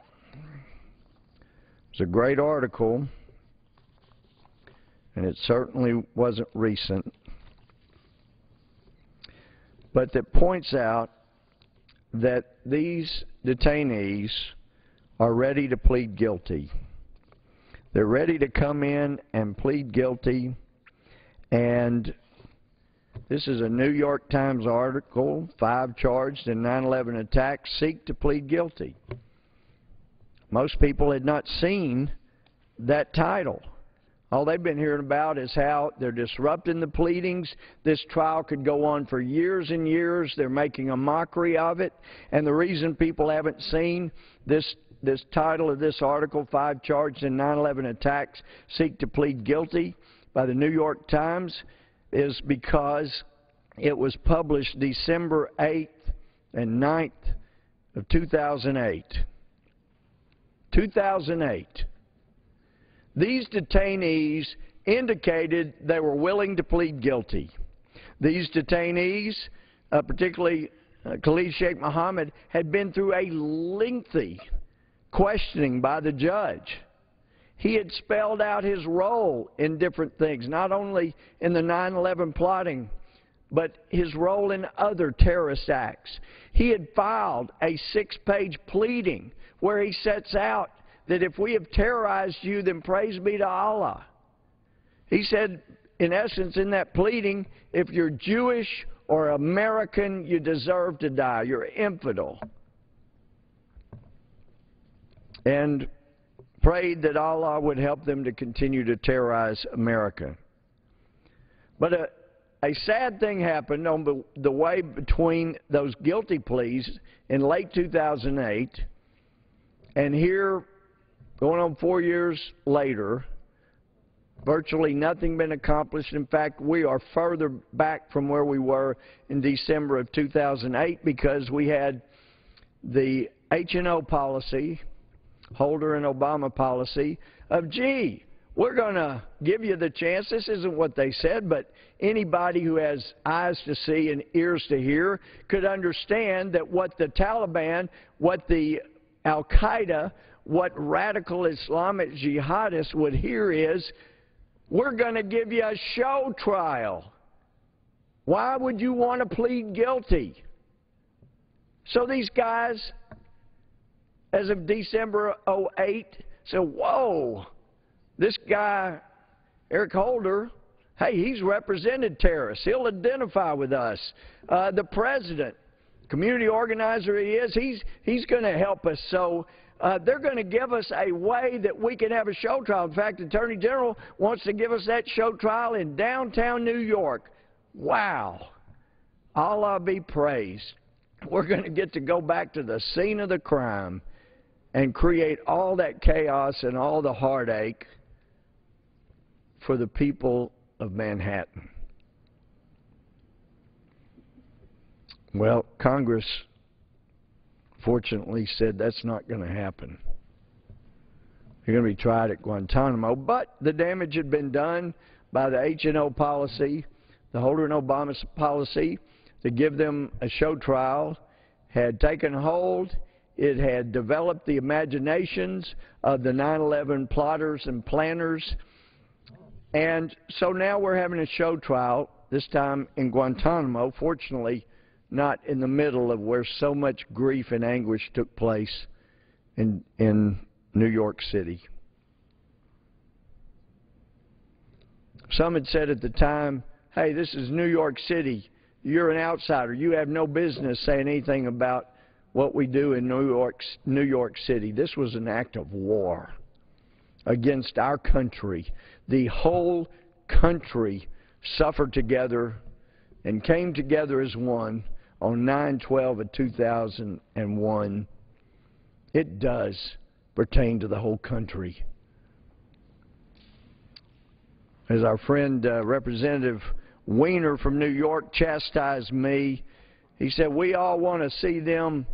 it's a great article, and it certainly wasn't recent. but that points out that these detainees are ready to plead guilty. They're ready to come in and plead guilty, and this is a New York Times article, 5 charged in 9/11 attacks seek to plead guilty. Most people had not seen that title. All they've been hearing about is how they're disrupting the pleadings. This trial could go on for years and years. They're making a mockery of it. And the reason people haven't seen this title of this article, 5 charged in 9/11 attacks seek to plead guilty, by the New York Times, is because it was published December 8th and 9th of 2008. 2008. These detainees indicated they were willing to plead guilty. These detainees, particularly Khalid Sheikh Mohammed, had been through a lengthy questioning by the judge. He had spelled out his role in different things, not only in the 9/11 plotting, but his role in other terrorist acts. He had filed a 6-page pleading where he sets out that if we have terrorized you, then praise be to Allah. He said, in essence, in that pleading, if you're Jewish or American, you deserve to die. You're infidel. And prayed that Allah would help them to continue to terrorize America. But a sad thing happened on the way between those guilty pleas in late 2008 and here, going on 4 years later, virtually nothing been accomplished. In fact, we are further back from where we were in December of 2008 because we had the H&O policy, Holder and Obama policy, of, gee, we're going to give you the chance. This isn't what they said, but anybody who has eyes to see and ears to hear could understand that what the Taliban, what the Al-Qaeda, what radical Islamic jihadists would hear is, we're going to give you a show trial. Why would you want to plead guilty? So these guys, as of December 2008, said, whoa, this guy, Eric Holder, hey, he's represented terrorists. He'll identify with us. The president, community organizer he is, he's going to help us. So they're going to give us a way that we can have a show trial. In fact, the Attorney General wants to give us that show trial in downtown New York. Wow. Allah be praised. We're going to get to go back to the scene of the crime and create all that chaos and all the heartache for the people of Manhattan. Well, Congress fortunately said that's not going to happen. They're going to be tried at Guantanamo, but the damage had been done by the H&O policy, the Holder and Obama policy, to give them a show trial, had taken hold. It had developed the imaginations of the 9/11 plotters and planners. And so now we're having a show trial, this time in Guantanamo, fortunately not in the middle of where so much grief and anguish took place in New York City. Some had said at the time, hey, this is New York City. You're an outsider. You have no business saying anything about what we do in New York City. This was an act of war against our country. The whole country suffered together and came together as one on 9/12 of 2001. It does pertain to the whole country. As our friend Representative Weiner from New York chastised me, he said, we all want to see them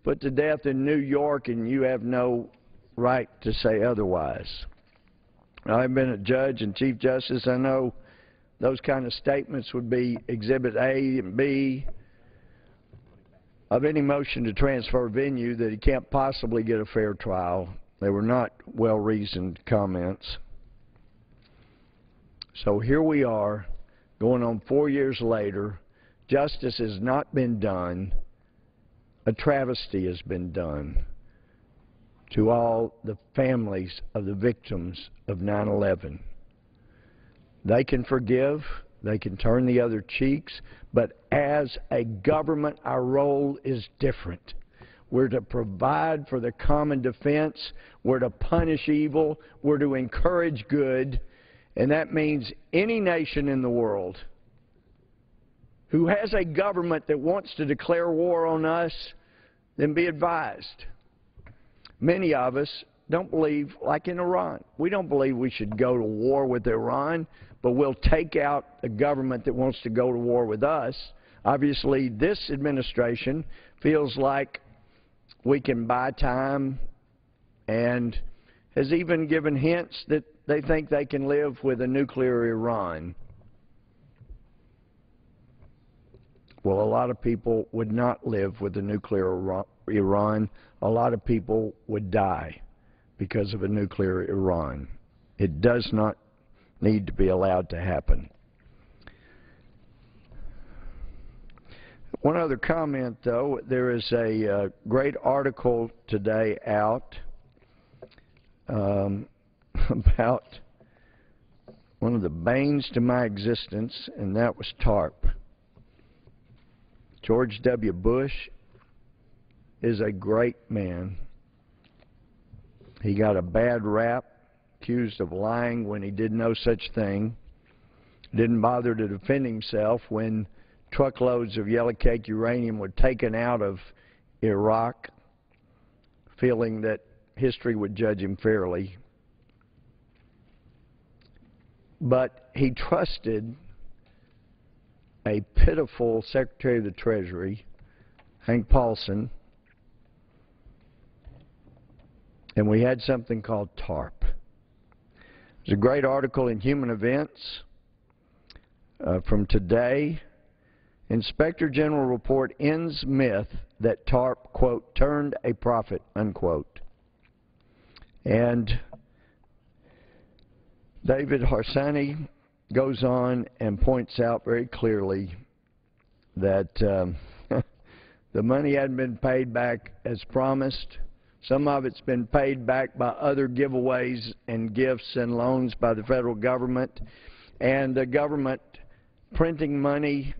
put to death in New York, and you have no right to say otherwise. I've been a judge and Chief Justice. I know those kind of statements would be Exhibit A and B of any motion to transfer venue, that he can't possibly get a fair trial. They were not well-reasoned comments. So here we are, going on 4 years later, justice has not been done. A travesty has been done to all the families of the victims of 9/11. They can forgive, they can turn the other cheeks, but as a government, our role is different. We're to provide for the common defense, we're to punish evil, we're to encourage good, and that means any nation in the world who has a government that wants to declare war on us, then be advised. Many of us don't believe, like in Iran, we don't believe we should go to war with Iran, but we'll take out a government that wants to go to war with us. Obviously, this administration feels like we can buy time and has even given hints that they think they can live with a nuclear Iran. Well, a lot of people would not live with a nuclear Iran. A lot of people would die because of a nuclear Iran. It does not need to be allowed to happen. One other comment, though. There is a great article today out about one of the banes to my existence, and that was TARP. George W. Bush is a great man. He got a bad rap, accused of lying when he did no such thing. Didn't bother to defend himself when truckloads of yellow cake uranium were taken out of Iraq, feeling that history would judge him fairly. But he trusted a pitiful Secretary of the Treasury, Hank Paulson, and we had something called TARP. There's a great article in Human Events from today. Inspector General report ends myth that TARP, quote, turned a profit, unquote. And David Harsanyi goes on and points out very clearly that the money hadn't been paid back as promised. Some of it's been paid back by other giveaways and gifts and loans by the federal government, and the government printing money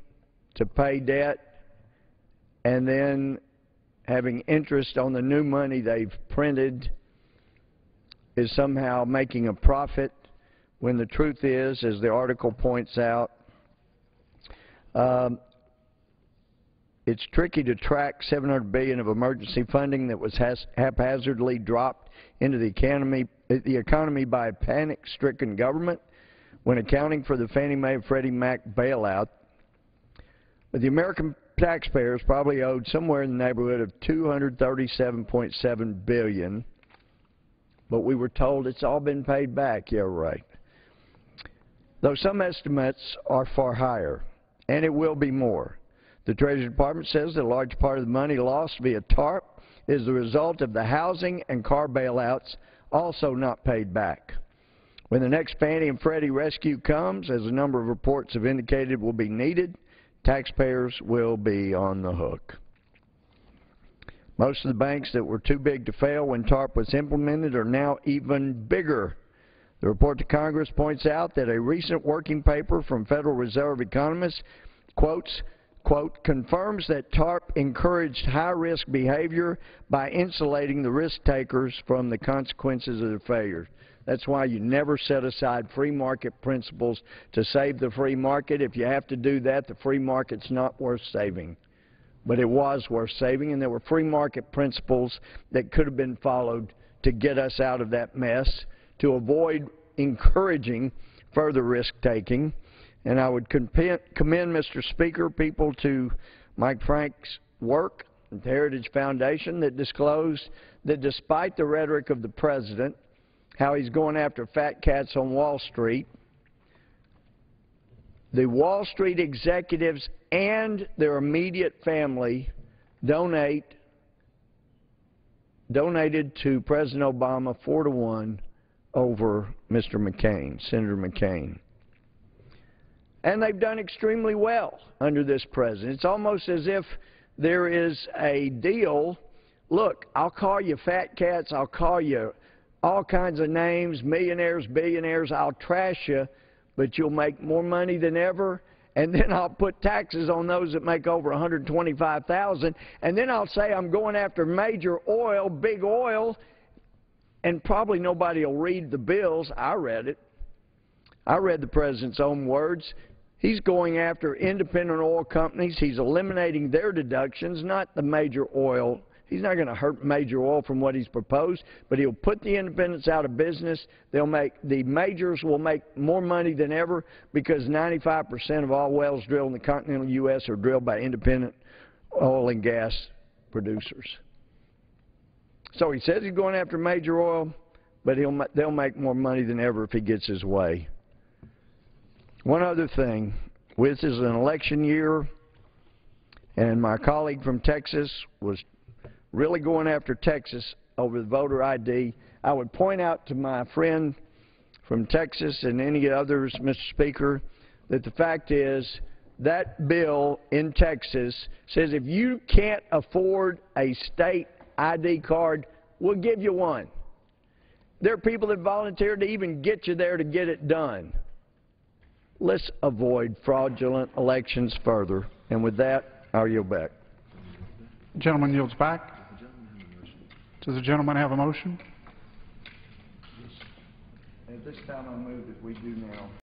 to pay debt and then having interest on the new money they've printed is somehow making a profit, when the truth is, as the article points out, it's tricky to track $700 billion of emergency funding that was haphazardly dropped into the economy by a panic-stricken government when accounting for the Fannie Mae and Freddie Mac bailout. But the American taxpayers probably owed somewhere in the neighborhood of $237.7 billion, but we were told it's all been paid back. Yeah, right. Though some estimates are far higher, and it will be more. The Treasury Department says that a large part of the money lost via TARP is the result of the housing and car bailouts also not paid back. When the next Fannie and Freddie rescue comes, as a number of reports have indicated will be needed, taxpayers will be on the hook. Most of the banks that were too big to fail when TARP was implemented are now even bigger. The report to Congress points out that a recent working paper from Federal Reserve economists quotes, quote, confirms that TARP encouraged high-risk behavior by insulating the risk takers from the consequences of their failures. That's why you never set aside free market principles to save the free market. If you have to do that, the free market's not worth saving. But it was worth saving, and there were free market principles that could have been followed to get us out of that mess, to avoid encouraging further risk-taking. And I would commend, Mr. Speaker, people to Mike Frank's work at the Heritage Foundation that disclosed that despite the rhetoric of the President, how he's going after fat cats on Wall Street, the Wall Street executives and their immediate family donated to President Obama 4-to-1 over Mr. McCain, Senator McCain. And they've done extremely well under this president. It's almost as if there is a deal, look, I'll call you fat cats, I'll call you all kinds of names, millionaires, billionaires, I'll trash you, but you'll make more money than ever, and then I'll put taxes on those that make over $125,000, and then I'll say I'm going after major oil, big oil, and probably nobody will read the bills. I read it. I read the president's own words. He's going after independent oil companies. He's eliminating their deductions, not the major oil. He's not going to hurt major oil from what he's proposed, but he'll put the independents out of business. The majors will make more money than ever because 95% of all wells drilled in the continental U.S. are drilled by independent oil and gas producers. So he says he's going after major oil, but they'll make more money than ever if he gets his way. One other thing, this is an election year, and my colleague from Texas was really going after Texas over the voter ID. I would point out to my friend from Texas and any others, Mr. Speaker, that the fact is that bill in Texas says if you can't afford a state ID card, we'll give you one. There are people that volunteered to even get you there to get it done. Let's avoid fraudulent elections further. And with that, I'll yield back. The gentleman yields back. Does the gentleman have a motion? At this time, I move that we do now.